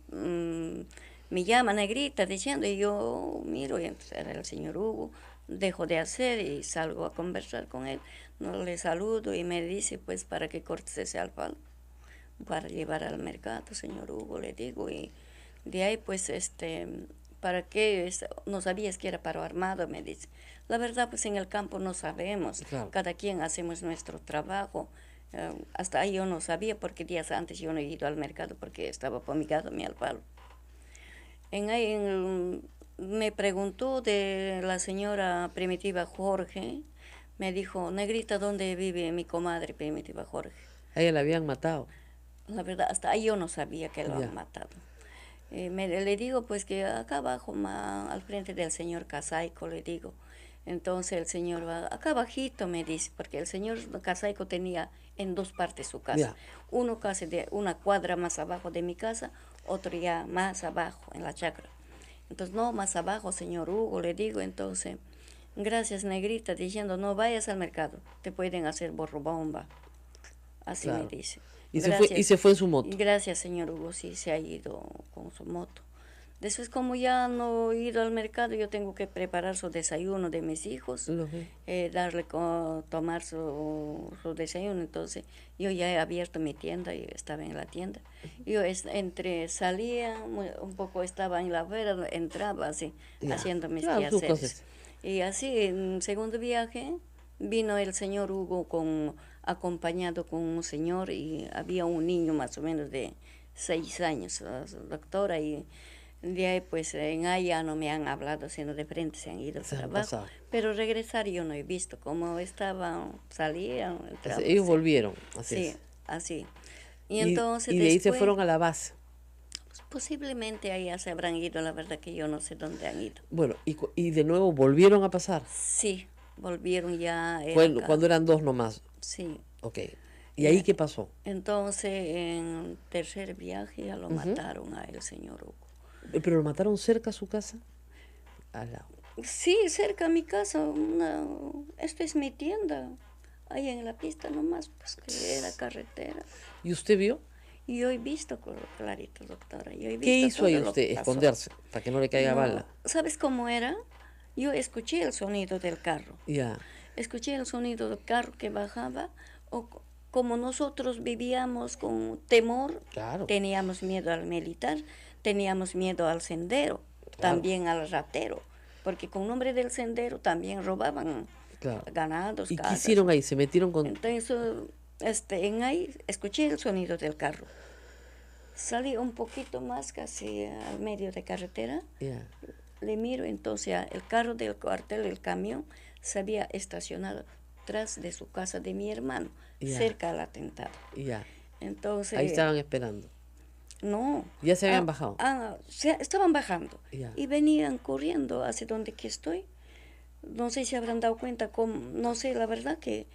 me llama Negrita diciendo, y yo miro, y entonces era el señor Hugo, dejo de hacer y salgo a conversar con él, no le saludo y me dice, pues, para que cortes ese alfalfa, para llevar al mercado, señor Hugo, le digo, y de ahí, pues, ¿para qué? No sabías que era paro armado, me dice. La verdad, pues, en el campo no sabemos, Claro. cada quien hacemos nuestro trabajo. Hasta ahí yo no sabía porque días antes yo no he ido al mercado porque estaba pomigado mi alfalfa. Me preguntó de la señora Primitiva Jorge, me dijo, Negrita, ¿dónde vive mi comadre Primitiva Jorge? A ella la habían matado. La verdad, hasta ahí yo no sabía que lo han matado. Le digo, pues, que acá abajo, al frente del señor Casaico, le digo. Entonces el señor va, acá abajito, me dice, porque el señor Casaico tenía en dos partes su casa. Ya. Uno casi de una cuadra más abajo de mi casa, otro ya más abajo, en la chacra. Entonces, no, más abajo, señor Hugo, le digo. Entonces, gracias, Negrita, diciendo, no vayas al mercado, te pueden hacer borrobomba. Así Claro. me dice. Y se fue en su moto. Gracias, señor Hugo, sí, se ha ido con su moto. Después, como ya no he ido al mercado, yo tengo que preparar su desayuno de mis hijos, Lógico. tomar su desayuno. Entonces, yo ya he abierto mi tienda y estaba en la tienda. Yo salía, un poco estaba en la afuera, entraba así, Ya. haciendo mis Claro, sus quehaceres. cosas. Y así, en segundo viaje, vino el señor Hugo acompañado con un señor y había un niño más o menos de 6 años, la doctora, y de ahí pues en ahí ya no me han hablado, sino de frente se han ido Se para han abajo. pasado. Pero regresar yo no he visto, como salían, entraban. Ellos sí. volvieron. Así Sí, es. así. Y entonces y de ahí se después, fueron a la base. posiblemente allá se habrán ido, la verdad que yo no sé dónde han ido. Bueno, y de nuevo volvieron a pasar. Sí, volvieron ya. Cuando eran 2 nomás. Sí. Ok. ¿Y ahí qué pasó? Entonces, en tercer viaje ya lo mataron a el señor Hugo. ¿Pero lo mataron cerca a su casa? Al lado. Sí, cerca a mi casa. Esto es mi tienda. Ahí en la pista nomás, pues que era carretera. ¿Y usted vio? Y yo he visto, clarito, doctora. Yo he ¿Qué visto hizo todo ahí lo usted? que pasó. Esconderse, para que no le caiga No, bala. ¿sabes cómo era? Yo escuché el sonido del carro. Ya. Escuché el sonido del carro que bajaba. Como nosotros vivíamos con temor, Claro. teníamos miedo al militar, teníamos miedo al sendero, también al ratero, porque con nombre del sendero también robaban Claro. ganados, ¿Y qué casas. hicieron ahí? Se metieron con... Entonces, en ahí escuché el sonido del carro. Salí un poquito más, casi al medio de carretera. Ya. Le miro, entonces el carro del cuartel, el camión, se había estacionado tras de su casa de mi hermano, Ya. cerca al atentado. Ya. Entonces, Ahí estaban esperando. no. Ya se habían bajado. Estaban bajando Ya. y venían corriendo hacia donde que estoy. No sé si habrán dado cuenta, no sé, la verdad que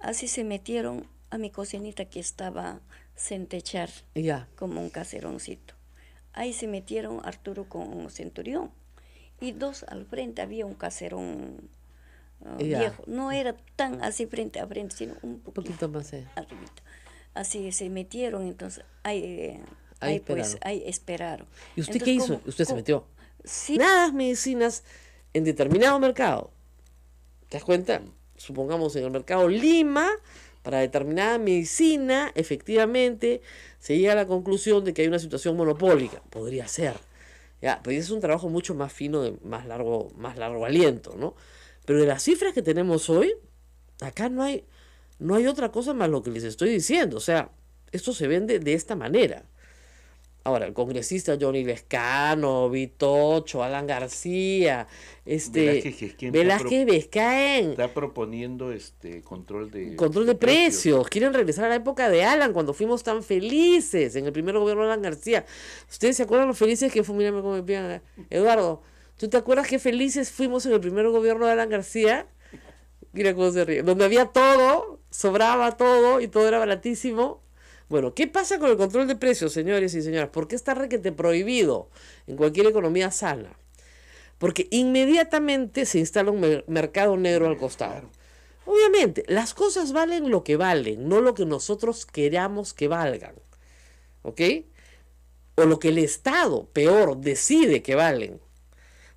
así se metieron a mi cocinita que estaba sin techar, Ya. como un caseroncito. Ahí se metieron Arturo con un centurión y 2 al frente, había un caserón Ya. viejo. No era tan así frente a frente, sino un Un poquito poquito más. arribita. Así se metieron, entonces ahí esperaron. ahí esperaron. ¿Y usted Entonces, qué hizo? ¿Usted se metió? Sí, Nada medicinas en determinado mercado. ¿Te das cuenta? Supongamos en el mercado Lima, para determinada medicina, efectivamente, se llega a la conclusión de que hay una situación monopólica. Podría ser. Ya, pero es un trabajo mucho más fino, de más largo aliento, ¿no? Pero de las cifras que tenemos hoy, acá no hay otra cosa más lo que les estoy diciendo. O sea, esto se vende de esta manera. Ahora, el congresista Johnny Lescano, Vitocho, Alan García, Velázquez Vizcaín, está proponiendo control de precios. Quieren regresar a la época de Alan, cuando fuimos tan felices en el primer gobierno de Alan García. ¿Ustedes se acuerdan lo felices que fuimos? Mírame cómo me pidan. Eduardo, ¿tú te acuerdas qué felices fuimos en el primer gobierno de Alan García? Mira cómo se ríe. Donde había todo, sobraba todo y todo era baratísimo. Bueno, ¿qué pasa con el control de precios, señores y señoras? ¿Por qué está requete prohibido en cualquier economía sana? Porque inmediatamente se instala un mercado negro al costado. Obviamente, las cosas valen lo que valen, no lo que nosotros queramos que valgan. ¿Ok? O lo que el Estado, peor, decide que valen.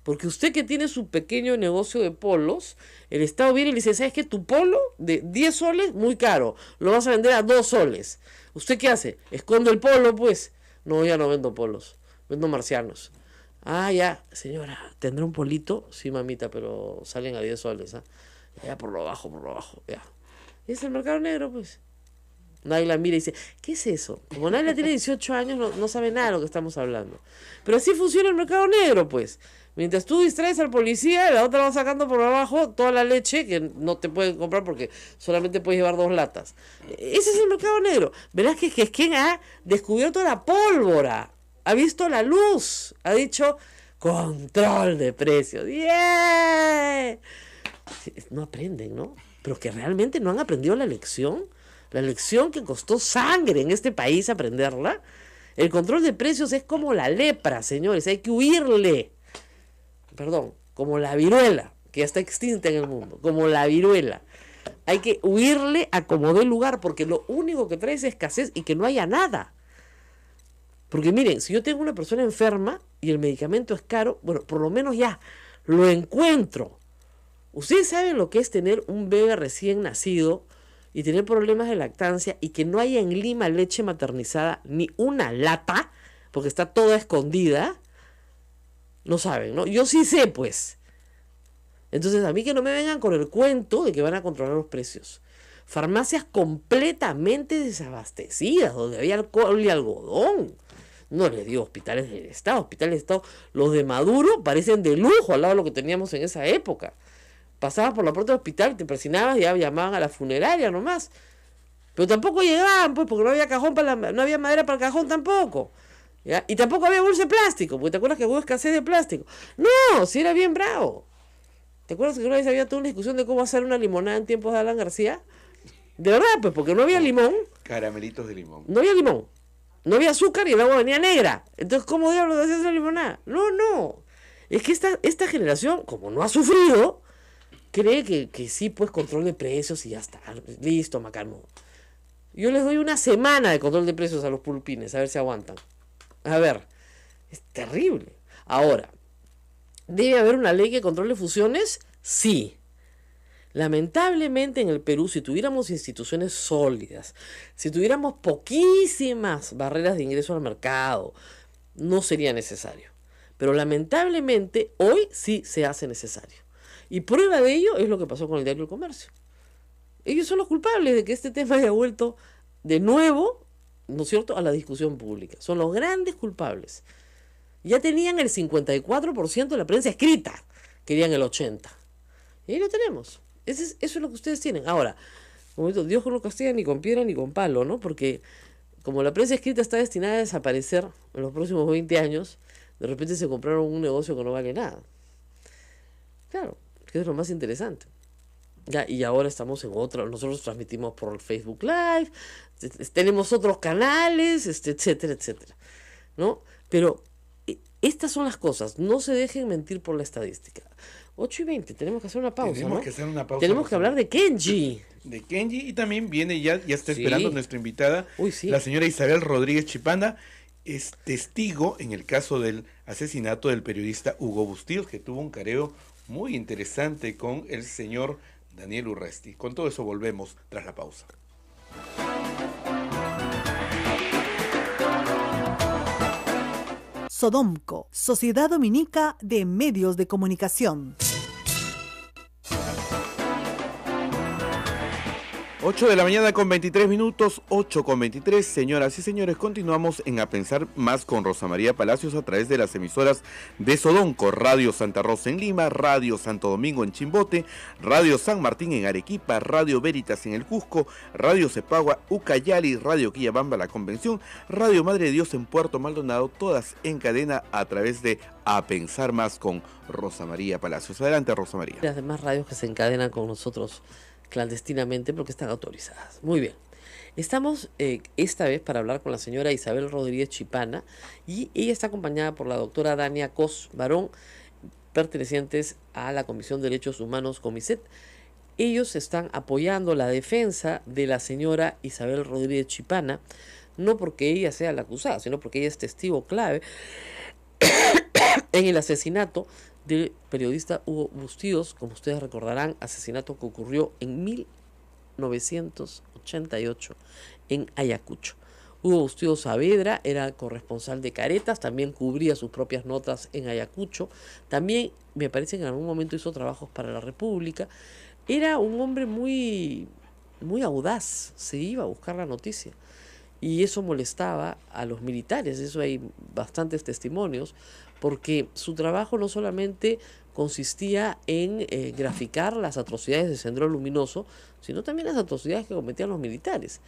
Porque usted que tiene su pequeño negocio de polos, el Estado viene y le dice, ¿sabes qué? Tu polo de 10 soles, muy caro, lo vas a vender a 2 soles. ¿Usted qué hace? ¿Esconde el polo, pues? No, ya no vendo polos, vendo marcianos. Ah, ya, señora, ¿tendrá un polito? Sí, mamita, pero salen a 10 soles, ¿ah? Ya, por lo bajo, ya. Es el mercado negro, pues. Nadie la mira y dice, ¿qué es eso? Como Naila tiene 18 años, no sabe nada de lo que estamos hablando. Pero así funciona el mercado negro, pues. Mientras tú distraes al policía, la otra va sacando por abajo toda la leche que no te pueden comprar porque solamente puedes llevar 2 latas. Ese es el mercado negro. Verás que es quien ha descubierto la pólvora, ha visto la luz, ha dicho control de precios. ¡Yeah! No aprenden, ¿no? Pero que realmente no han aprendido la lección que costó sangre en este país aprenderla. El control de precios es como la lepra, señores, hay que huirle. Perdón, como la viruela, que ya está extinta en el mundo, como la viruela. Hay que huirle a como dé lugar, porque lo único que trae es escasez y que no haya nada. Porque miren, si yo tengo una persona enferma y el medicamento es caro, bueno, por lo menos ya lo encuentro. Ustedes saben lo que es tener un bebé recién nacido y tener problemas de lactancia y que no haya en Lima leche maternizada ni una lata, porque está toda escondida. No saben, ¿no? Yo sí sé, pues. Entonces, a mí que no me vengan con el cuento de que van a controlar los precios. Farmacias completamente desabastecidas, donde había alcohol y algodón. No les digo hospitales del Estado. Los de Maduro parecen de lujo al lado de lo que teníamos en esa época. Pasabas por la puerta del hospital, te persinabas y ya llamaban a la funeraria nomás. Pero tampoco llegaban, pues, porque no había cajón no había madera para el cajón tampoco. ¿Ya? Y tampoco había bolsa de plástico, porque te acuerdas que hubo escasez de plástico. No, si era bien bravo. ¿Te acuerdas que una vez había toda una discusión de cómo hacer una limonada en tiempos de Alan García? De verdad, pues, porque no había limón. Caramelitos de limón. No había limón. No había azúcar y el agua venía negra. Entonces, ¿cómo diablos hacías la limonada? No. Es que esta generación, como no ha sufrido, cree que sí, pues, control de precios y ya está. Listo, macano. Yo les doy una semana de control de precios a los pulpines, a ver si aguantan. A ver, es terrible. Ahora, ¿debe haber una ley que controle fusiones? Sí. Lamentablemente en el Perú, si tuviéramos instituciones sólidas, si tuviéramos poquísimas barreras de ingreso al mercado, no sería necesario. Pero lamentablemente hoy sí se hace necesario. Y prueba de ello es lo que pasó con el diario El Comercio. Ellos son los culpables de que este tema haya vuelto de nuevo, ¿no es cierto?, a la discusión pública. Son los grandes culpables. Ya tenían el 54% de la prensa escrita, querían el 80%. Y ahí lo tenemos. Eso es lo que ustedes tienen. Ahora, como digo, Dios no lo castiga ni con piedra ni con palo, ¿no? Porque como la prensa escrita está destinada a desaparecer en los próximos 20 años, de repente se compraron un negocio que no vale nada. Claro, que es lo más interesante. Ya, y ahora estamos en otro, nosotros transmitimos por Facebook Live, tenemos otros canales, etcétera, etcétera, ¿no? Pero estas son las cosas, no se dejen mentir por la estadística. 8:20, tenemos que hacer una pausa, Tenemos ¿no? que hacer una pausa. Tenemos que hablar de Kenji. De Kenji, y también viene ya está esperando nuestra invitada, sí. La señora Isabel Rodríguez Chipanda, es testigo en el caso del asesinato del periodista Hugo Bustillos, que tuvo un careo muy interesante con el señor Daniel Urresti. Con todo eso volvemos tras la pausa. Sodomco, Sociedad Dominica de Medios de Comunicación. 8 de la mañana con 23 minutos, 8 con 23. Señoras y señores, continuamos en A Pensar Más con Rosa María Palacios a través de las emisoras de Sodonco, Radio Santa Rosa en Lima, Radio Santo Domingo en Chimbote, Radio San Martín en Arequipa, Radio Veritas en el Cusco, Radio Cepagua, Ucayali, Radio Quillabamba La Convención, Radio Madre de Dios en Puerto Maldonado, todas en cadena a través de A Pensar Más con Rosa María Palacios. Adelante, Rosa María. Las demás radios que se encadenan con nosotros clandestinamente porque están autorizadas. Muy bien. Estamos esta vez para hablar con la señora Isabel Rodríguez Chipana y ella está acompañada por la doctora Dania Cos Barón, pertenecientes a la Comisión de Derechos Humanos Comiset. Ellos están apoyando la defensa de la señora Isabel Rodríguez Chipana, no porque ella sea la acusada, sino porque ella es testigo clave en el asesinato del periodista Hugo Bustíos, como ustedes recordarán, asesinato que ocurrió en 1988 en Ayacucho. Hugo Bustíos Saavedra era corresponsal de Caretas, también cubría sus propias notas en Ayacucho, también me parece que en algún momento hizo trabajos para La República. Era un hombre muy audaz, se iba a buscar la noticia. Y eso molestaba a los militares, eso hay bastantes testimonios, porque su trabajo no solamente consistía en graficar las atrocidades de Sendero Luminoso, sino también las atrocidades que cometían los militares.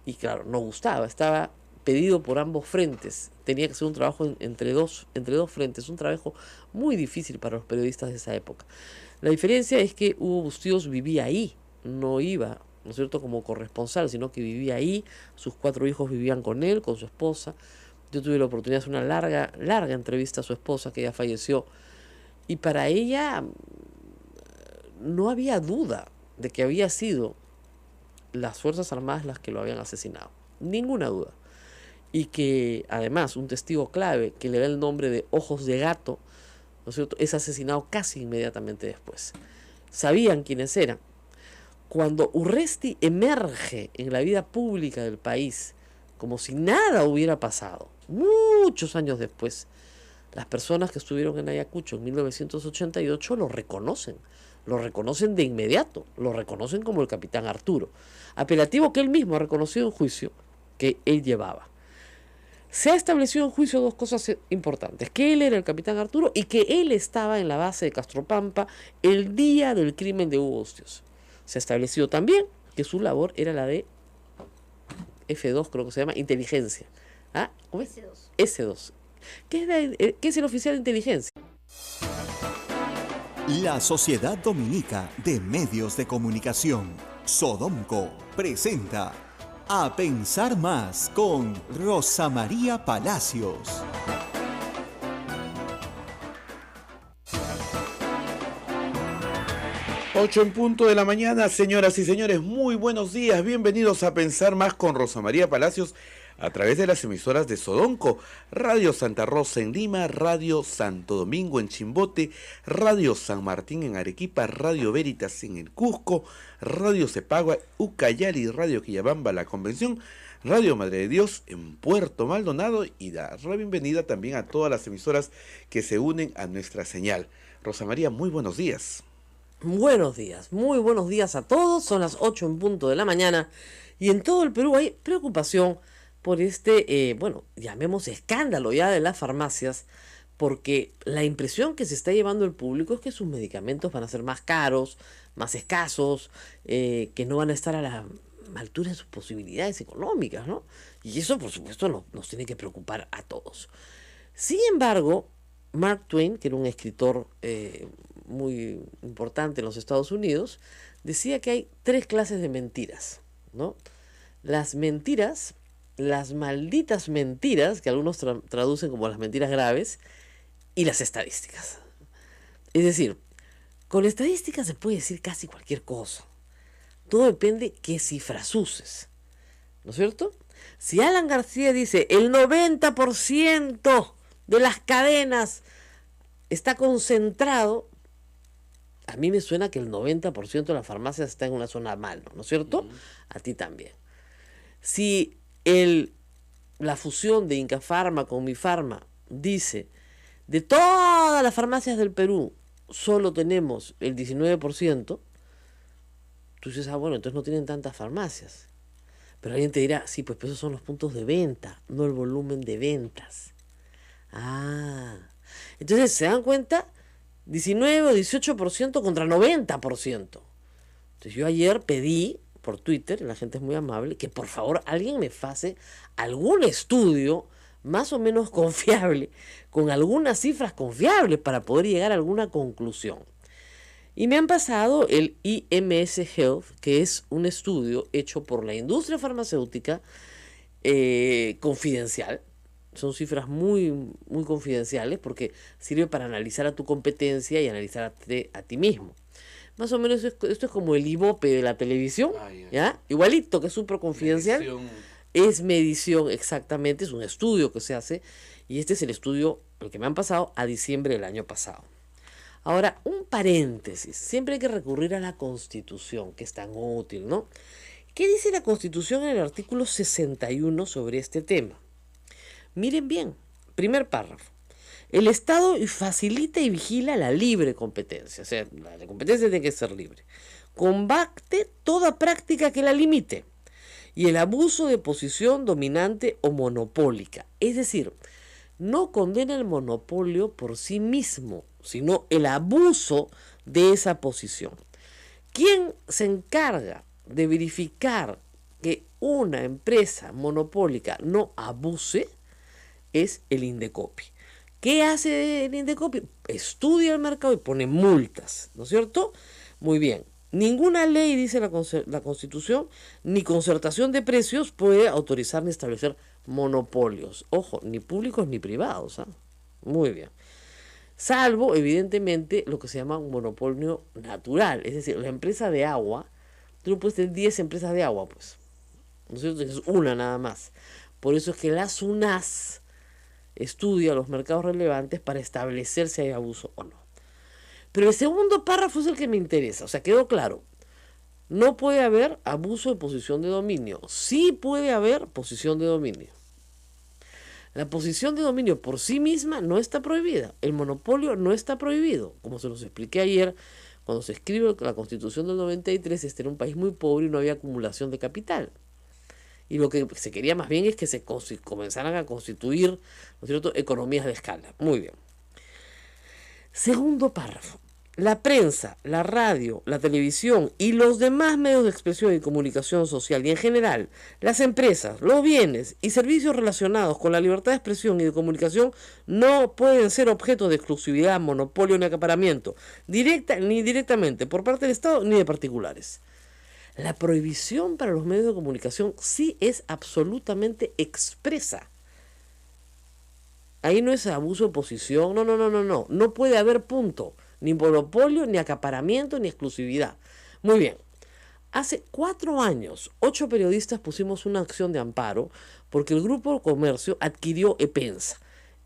Y claro, no gustaba, estaba pedido por ambos frentes, tenía que ser un trabajo entre dos frentes, un trabajo muy difícil para los periodistas de esa época. La diferencia es que Hugo Bustíos vivía ahí, no iba, ¿no es cierto?, como corresponsal, sino que vivía ahí, sus 4 hijos vivían con él, con su esposa. Yo tuve la oportunidad de hacer una larga entrevista a su esposa, que ya falleció, y para ella no había duda de que había sido las Fuerzas Armadas las que lo habían asesinado, ninguna duda. Y que además un testigo clave que le da el nombre de Ojos de Gato, ¿no es cierto?, es asesinado casi inmediatamente después. Sabían quiénes eran. Cuando Urresti emerge en la vida pública del país como si nada hubiera pasado, muchos años después, las personas que estuvieron en Ayacucho en 1988 lo reconocen de inmediato, lo reconocen como el capitán Arturo, apelativo que él mismo ha reconocido en juicio que él llevaba. Se ha establecido en juicio 2 cosas importantes, que él era el capitán Arturo y que él estaba en la base de Castropampa el día del crimen de Hugo Bustíos. Se ha establecido también que su labor era la de F2, creo que se llama, inteligencia. ¿Ah? ¿Cómo es? S2. ¿Qué es el oficial de inteligencia? La Sociedad Dominica de Medios de Comunicación, Sodomco, presenta A Pensar Más con Rosa María Palacios. Ocho en punto de la mañana, señoras y señores, muy buenos días, bienvenidos a Pensar Más con Rosa María Palacios a través de las emisoras de Sodonco, Radio Santa Rosa en Lima, Radio Santo Domingo en Chimbote, Radio San Martín en Arequipa, Radio Veritas en el Cusco, Radio Cepagua, Ucayali, Radio Quillabamba La Convención, Radio Madre de Dios en Puerto Maldonado y dar la bienvenida también a todas las emisoras que se unen a nuestra señal. Rosa María, muy buenos días. Buenos días, muy buenos días a todos. Son las 8 en punto de la mañana y en todo el Perú hay preocupación por llamemos escándalo ya de las farmacias, porque la impresión que se está llevando el público es que sus medicamentos van a ser más caros, más escasos, que no van a estar a la altura de sus posibilidades económicas, ¿no? Y eso, por supuesto, nos tiene que preocupar a todos. Sin embargo, Mark Twain, que era un escritor muy importante en los Estados Unidos, decía que hay 3 clases de mentiras, ¿no? Las mentiras, las malditas mentiras, que algunos traducen como las mentiras graves, y las estadísticas. Es decir, con estadísticas se puede decir casi cualquier cosa. Todo depende qué cifras uses, ¿no es cierto? Si Alan García dice el 90% de las cadenas está concentrado, a mí me suena que el 90% de las farmacias está en una zona mal, ¿no es cierto? A ti también. Si la fusión de Inca Pharma con Mi Pharma dice de todas las farmacias del Perú solo tenemos el 19%, Tú dices, bueno, entonces no tienen tantas farmacias. Pero alguien te dirá, sí, pues esos son los puntos de venta, no el volumen de ventas. Entonces se dan cuenta, 19 o 18% contra 90%. Entonces yo ayer pedí por Twitter, la gente es muy amable, que por favor alguien me pase algún estudio más o menos confiable, con algunas cifras confiables para poder llegar a alguna conclusión. Y me han pasado el IMS Health, que es un estudio hecho por la industria farmacéutica confidencial. Son cifras muy, muy confidenciales porque sirve para analizar a tu competencia y analizarte a ti mismo. Más o menos esto es como el ibope de la televisión, ¿ya? Igualito, que es súper confidencial. Es medición, exactamente, es un estudio que se hace, y este es el estudio, el que me han pasado a diciembre del año pasado. Ahora, un paréntesis, siempre hay que recurrir a la Constitución, que es tan útil, ¿no? ¿Qué dice la Constitución en el artículo 61 sobre este tema? Miren bien, primer párrafo. El Estado facilita y vigila la libre competencia, o sea, la competencia tiene que ser libre. Combate toda práctica que la limite y el abuso de posición dominante o monopólica. Es decir, no condena el monopolio por sí mismo, sino el abuso de esa posición. ¿Quién se encarga de verificar que una empresa monopólica no abuse? Es el Indecopi. ¿Qué hace el Indecopi? Estudia el mercado y pone multas, ¿no es cierto? Muy bien. Ninguna ley, dice la Constitución, ni concertación de precios puede autorizar ni establecer monopolios. Ojo, ni públicos ni privados. Muy bien. Salvo, evidentemente, lo que se llama un monopolio natural. Es decir, la empresa de agua, tú no puedes tener 10 empresas de agua, pues. ¿No es cierto? Es una nada más. Por eso es que la SUNAS estudia los mercados relevantes para establecer si hay abuso o no. Pero el segundo párrafo es el que me interesa. O sea, quedó claro. No puede haber abuso de posición de dominio. Sí puede haber posición de dominio. La posición de dominio por sí misma no está prohibida. El monopolio no está prohibido. Como se los expliqué ayer, cuando se escribe la Constitución del 93, este era un país muy pobre y no había acumulación de capital. Y lo que se quería más bien es que se comenzaran a constituir, ¿no es cierto?, economías de escala. Muy bien. Segundo párrafo. La prensa, la radio, la televisión y los demás medios de expresión y comunicación social y en general, las empresas, los bienes y servicios relacionados con la libertad de expresión y de comunicación no pueden ser objeto de exclusividad, monopolio ni acaparamiento, directa ni indirectamente por parte del Estado ni de particulares. La prohibición para los medios de comunicación sí es absolutamente expresa. Ahí no es abuso de posición, no. No puede haber punto. Ni monopolio, ni acaparamiento, ni exclusividad. Muy bien. Hace 4 años, 8 periodistas pusimos una acción de amparo porque el Grupo Comercio adquirió EPENSA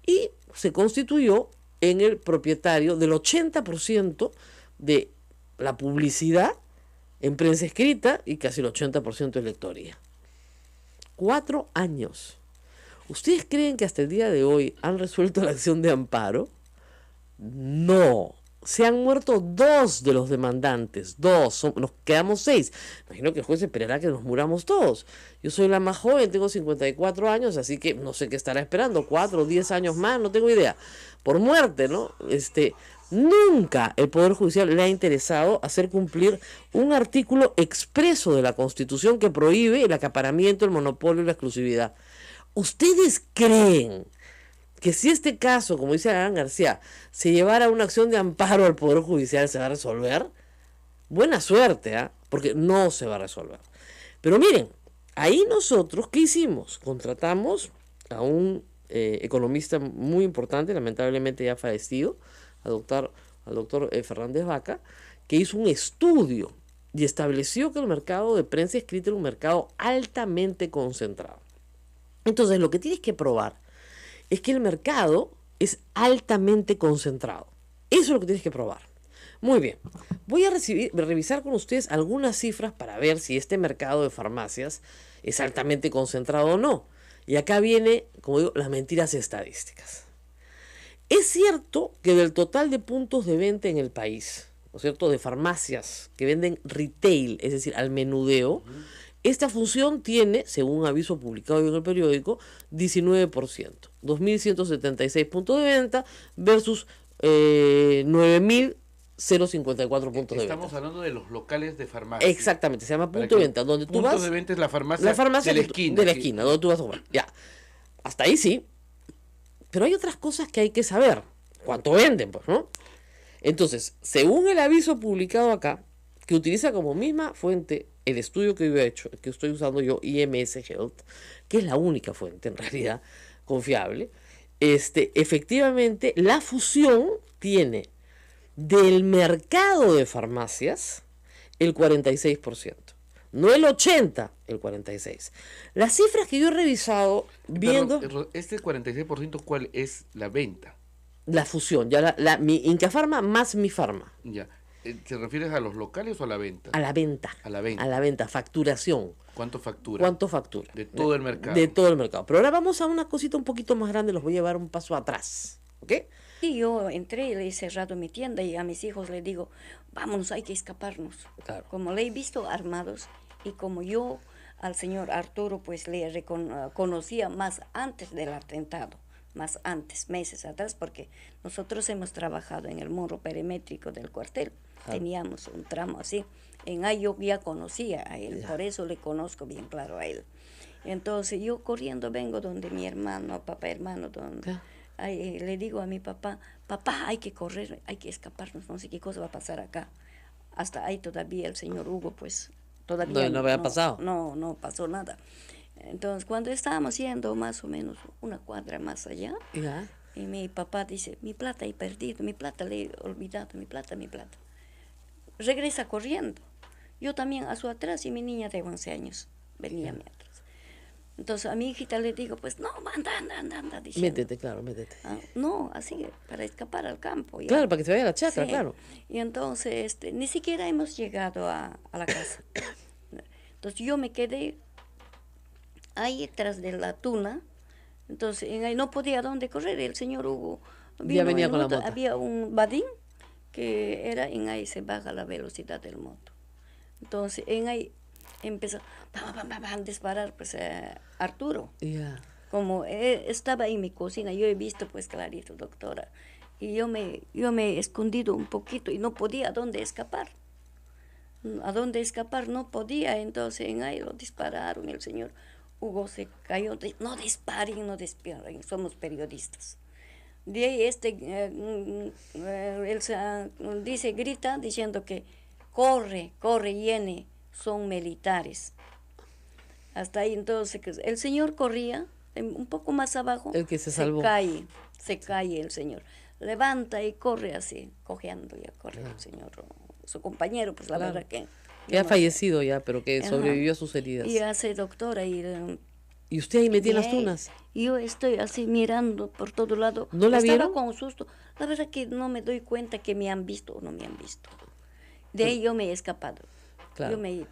y se constituyó en el propietario del 80% de la publicidad en prensa escrita y casi el 80% de lectoría. 4 años. ¿Ustedes creen que hasta el día de hoy han resuelto la acción de amparo? No. Se han muerto 2 de los demandantes. 2. Nos quedamos 6. Imagino que el juez esperará que nos muramos todos. Yo soy la más joven, tengo 54 años, así que no sé qué estará esperando. 4 o 10 años más, no tengo idea. Por muerte, ¿no? Nunca el Poder Judicial le ha interesado hacer cumplir un artículo expreso de la Constitución que prohíbe el acaparamiento, el monopolio y la exclusividad. ¿Ustedes creen que si este caso, como dice Alan García, se llevara a una acción de amparo al Poder Judicial, se va a resolver? Buena suerte, porque no se va a resolver. Pero miren, ahí nosotros, ¿qué hicimos? Contratamos a un economista muy importante, lamentablemente ya fallecido, al doctor Fernández Vaca, que hizo un estudio y estableció que el mercado de prensa escrita era un mercado altamente concentrado. Entonces, lo que tienes que probar es que el mercado es altamente concentrado. Eso es lo que tienes que probar. Muy bien. Voy a revisar con ustedes algunas cifras para ver si este mercado de farmacias es altamente concentrado o no. Y acá viene, como digo, las mentiras estadísticas. Es cierto que del total de puntos de venta en el país, ¿no es cierto?, de farmacias que venden retail, es decir, al menudeo, esta función tiene, según aviso publicado en el periódico, 19%, 2.176 puntos de venta versus 9.054 puntos de venta. Estamos hablando de los locales de farmacia. Exactamente, se llama punto de venta, donde tú vas. Punto de venta es la farmacia de la esquina. De la esquina, donde tú vas a comprar. Ya, hasta ahí sí. Pero hay otras cosas que hay que saber. ¿Cuánto venden, pues, no? Entonces, según el aviso publicado acá, que utiliza como misma fuente el estudio que yo he hecho, que estoy usando yo, IMS Health, que es la única fuente en realidad confiable, efectivamente la fusión tiene del mercado de farmacias el 46%, no el 80%, el 46%. Las cifras que yo he revisado viendo... Pero, este 46%, ¿cuál es la venta? La fusión, ya mi Incafarma más mi Farma. Ya. ¿Te refieres a los locales o a la venta? A la venta. A la venta. A la venta, facturación. ¿Cuánto factura? ¿Cuánto factura? De todo el mercado. De todo el mercado. Pero ahora vamos a una cosita un poquito más grande, los voy a llevar un paso atrás. ¿Ok? Y yo entré, le he cerrado mi tienda y a mis hijos les digo, vámonos, hay que escaparnos. Claro. Como le he visto armados y como yo al señor Arturo pues le conocía más antes del atentado, más antes, meses atrás, porque nosotros hemos trabajado en el muro perimétrico del cuartel. Claro. Teníamos un tramo así. En ahí yo ya conocía a él, por eso le conozco bien claro a él. Entonces yo corriendo vengo donde mi hermano, papá hermano, donde ahí, le digo a mi papá, papá, hay que correr, hay que escaparnos, no sé qué cosa va a pasar acá. Hasta ahí todavía el señor Hugo, pues, todavía no había pasado. No pasó nada. Entonces, cuando estábamos yendo más o menos una cuadra más allá, y mi papá dice, mi plata he perdido, mi plata le he olvidado, mi plata. Regresa corriendo. Yo también a su atrás y mi niña de 11 años venía a mi atrás. Entonces a mi hijita le digo, pues no, anda, diciendo. Métete, claro, métete. No, así, para escapar al campo. Ya. Claro, para que se vaya a la chacra, sí. Claro. Y entonces ni siquiera hemos llegado a la casa. Entonces yo me quedé ahí tras de la tuna. Entonces ahí no podía dónde correr. El señor Hugo ya venía con la moto. Había un badín que era en ahí se baja la velocidad del moto. Entonces en ahí empezó a disparar pues Arturo. Como estaba en mi cocina, yo he visto pues clarito, doctora, y yo me he escondido un poquito y no podía a dónde escapar no podía. Entonces en ahí lo dispararon, el señor Hugo se cayó. No disparen, somos periodistas. De ahí él dice, grita diciendo que corre, viene, son militares. Hasta ahí entonces el señor corría, un poco más abajo, el que se salvó. Se cae el señor. Levanta y corre así, cojeando ya corre el señor, su compañero, pues la verdad que... Que ha fallecido ya, pero que sobrevivió a sus heridas. Y hace doctora ¿Y usted ahí metía las tunas? Yo estoy así mirando por todo lado. ¿No la vieron? Estaba con susto. La verdad que no me doy cuenta que me han visto o no me han visto. De ahí yo me he escapado. Claro. Yo me he ido.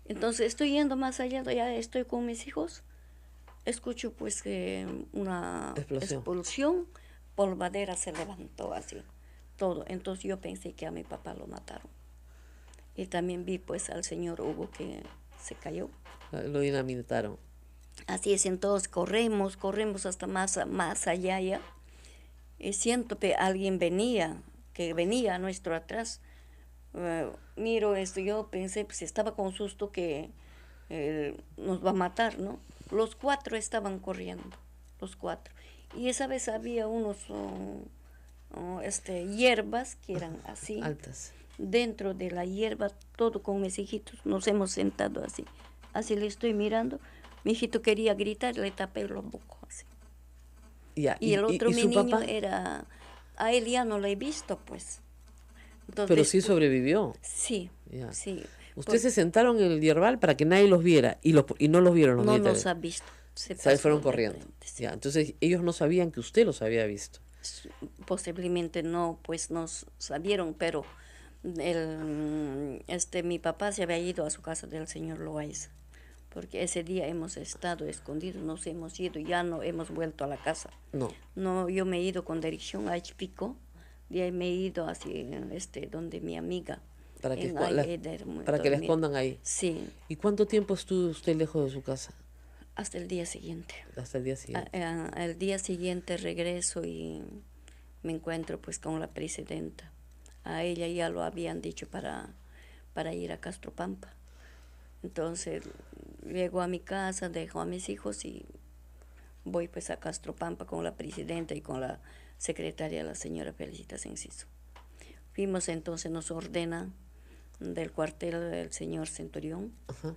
Entonces estoy yendo más allá, ya estoy con mis hijos. Escucho pues una explosión, polvadera se levantó así, todo. Entonces yo pensé que a mi papá lo mataron. Y también vi pues al señor Hugo que se cayó. Lo dinamitaron. Así es, entonces corremos hasta más allá ya. Y siento que alguien venía a nuestro atrás. Miro esto, yo pensé, pues estaba con susto que nos va a matar, ¿no? Los 4 estaban corriendo, los 4. Y esa vez había unos hierbas que eran así. Altas. Dentro de la hierba, todo con mis hijitos, nos hemos sentado así. Así le estoy mirando. Mi hijito quería gritar, le tapé los bocos así. Y el otro, mi niño, papá? A él ya no lo he visto, pues. Entonces, pero sí sobrevivió. Sí, sí. Ustedes se sentaron en el hierbal para que nadie los viera y no los vieron los militares. No los ha visto. Se fueron corriendo. Sí. Entonces ellos no sabían que usted los había visto. Posiblemente no, pues nos sabieron, pero mi papá se había ido a su casa del señor Loaiza, porque ese día hemos estado escondidos, nos hemos ido, ya no hemos vuelto a la casa. No, yo me he ido con dirección a Ichpico, De ahí me he ido así, donde mi amiga. Para que, en para que la dormir. escondan ahí. Sí, ¿Y cuánto tiempo estuvo usted lejos de su casa? hasta el día siguiente. Hasta el día siguiente. Al día siguiente regreso y me encuentro pues con la presidenta. A ella ya lo habían dicho para ir a Castropampa. Entonces llego a mi casa, dejo a mis hijos y voy pues a Castropampa con la presidenta y con la secretaria, la señora Felicitas Enciso. Fuimos entonces, nos ordena del cuartel del señor Centurión, Ajá.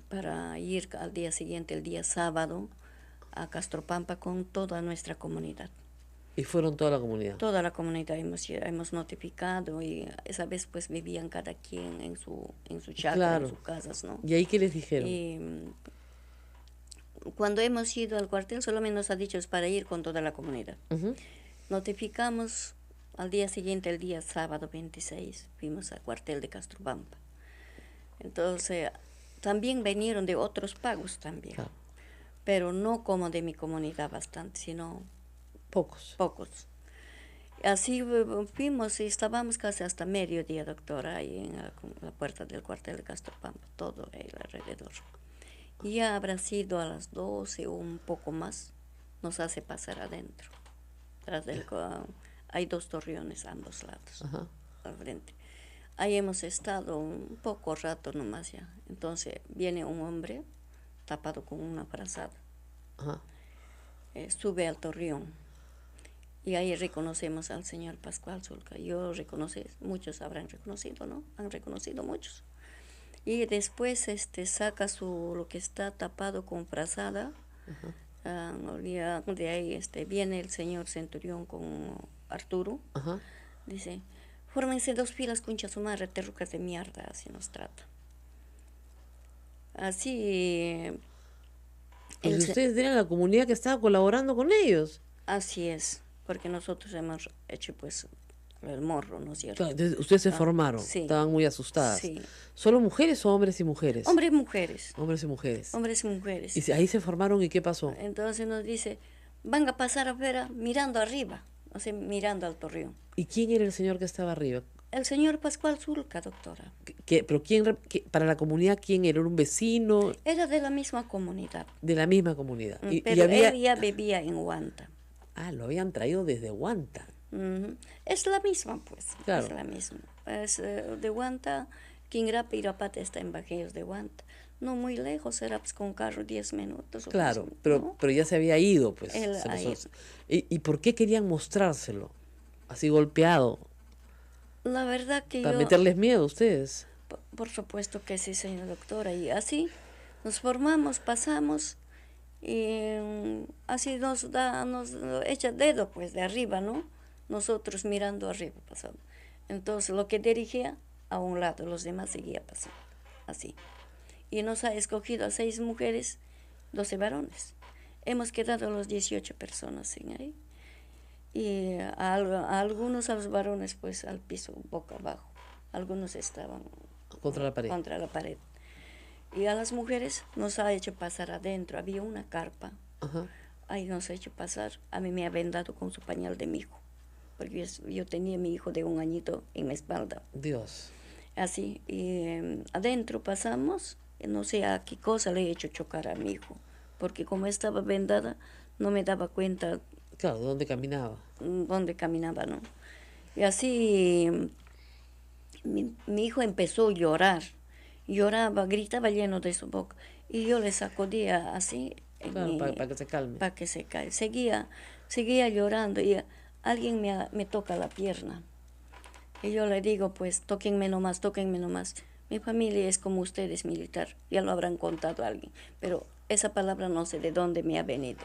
para ir al día siguiente, el día sábado, a Castropampa con toda nuestra comunidad. ¿Y fueron toda la comunidad? Toda la comunidad hemos notificado y esa vez pues vivían cada quien en su chacra, Claro. en sus casas, ¿no? ¿Y ahí qué les dijeron? Y cuando hemos ido al cuartel solamente nos ha dicho es para ir con toda la comunidad. Ujú. Notificamos al día siguiente, el día sábado 26, fuimos al cuartel de Castropampa. Entonces, también vinieron de otros pagos también, Claro. pero no como de mi comunidad bastante, sino Pocos. pocos. Así fuimos y estábamos casi hasta mediodía, doctora, ahí en la puerta del cuartel de Castropampa, todo ahí alrededor. Y ya habrá sido a las 12 o un poco más, nos hace pasar adentro. Hay 2 torreones a ambos lados, Ajá. al frente. Ahí hemos estado un poco rato nomás ya. Entonces viene un hombre tapado con una frazada, Ajá. sube al torreón y ahí reconocemos al señor Pascual Zulca. Yo reconocí, muchos habrán reconocido, ¿no? Han reconocido muchos. Y después saca lo que está tapado con frazada. De ahí viene el señor Centurión con Arturo. Ajá. Dice, fórmense 2 filas, concha su madre, terrucas de mierda, así nos trata. Así. Pues ustedes eran la comunidad que estaba colaborando con ellos. Así es, porque nosotros hemos hecho pues el morro, ¿no es cierto? Claro, entonces, ustedes se formaron, sí. estaban muy asustadas. Sí. ¿Solo mujeres o hombres y mujeres? Hombres y mujeres. Hombres y mujeres. Hombres y mujeres. Y ahí se formaron, ¿y qué pasó? Entonces nos dice, van a pasar afuera mirando arriba, o sea, mirando al torreón. ¿Y quién era el señor que estaba arriba? El señor Pascual Zulca, doctora. Pero para la comunidad, ¿quién era? ¿Era un vecino Era de la misma comunidad, de la misma comunidad? pero él ya vivía en Huanta. Ah, lo habían traído desde Huanta. Ujú. Es la misma, pues. Claro. Es la misma. Es de Huanta, Quingrapa y Irapata está en Bajíos de Huanta. No muy lejos, era pues con carro 10 minutos. o Claro, 15, pero, ¿no? pero ya se había ido, pues. Él Se ha los- ido. ¿Y por qué querían mostrárselo? Así golpeado. La verdad que Para yo, meterles miedo a ustedes. por supuesto que sí, señora doctora, y así nos formamos, pasamos, y así nos echa dedo, pues, de arriba, ¿no? Nosotros mirando arriba pasamos. Entonces, lo que dirigía a un lado, los demás seguía pasando, así. Y nos ha escogido a 6 mujeres, 12 varones. Hemos quedado los 18 personas en ahí. Y a algunos, a los varones, pues al piso, boca abajo. Algunos estaban Contra la pared. contra la pared. Y a las mujeres nos ha hecho pasar adentro. Había una carpa. Ajá. Ahí nos ha hecho pasar. A mí me ha vendado con su pañal de mi hijo. Porque yo tenía a mi hijo de 1 añito en mi espalda. Dios. Así. Y adentro pasamos. No sé a qué cosa le he hecho chocar a mi hijo. Porque como estaba vendada, no me daba cuenta Claro, ¿dónde caminaba? dónde caminaba, ¿no? Y así mi hijo empezó a llorar. Lloraba, gritaba lleno de su boca. Y yo le sacudía así. Claro, para que se calme. Para que se calme. Seguía llorando y alguien me toca la pierna. Y yo le digo, pues, tóquenme nomás, tóquenme nomás. Mi familia es como ustedes, militar. Ya lo habrán contado a alguien. Pero esa palabra no sé de dónde me ha venido.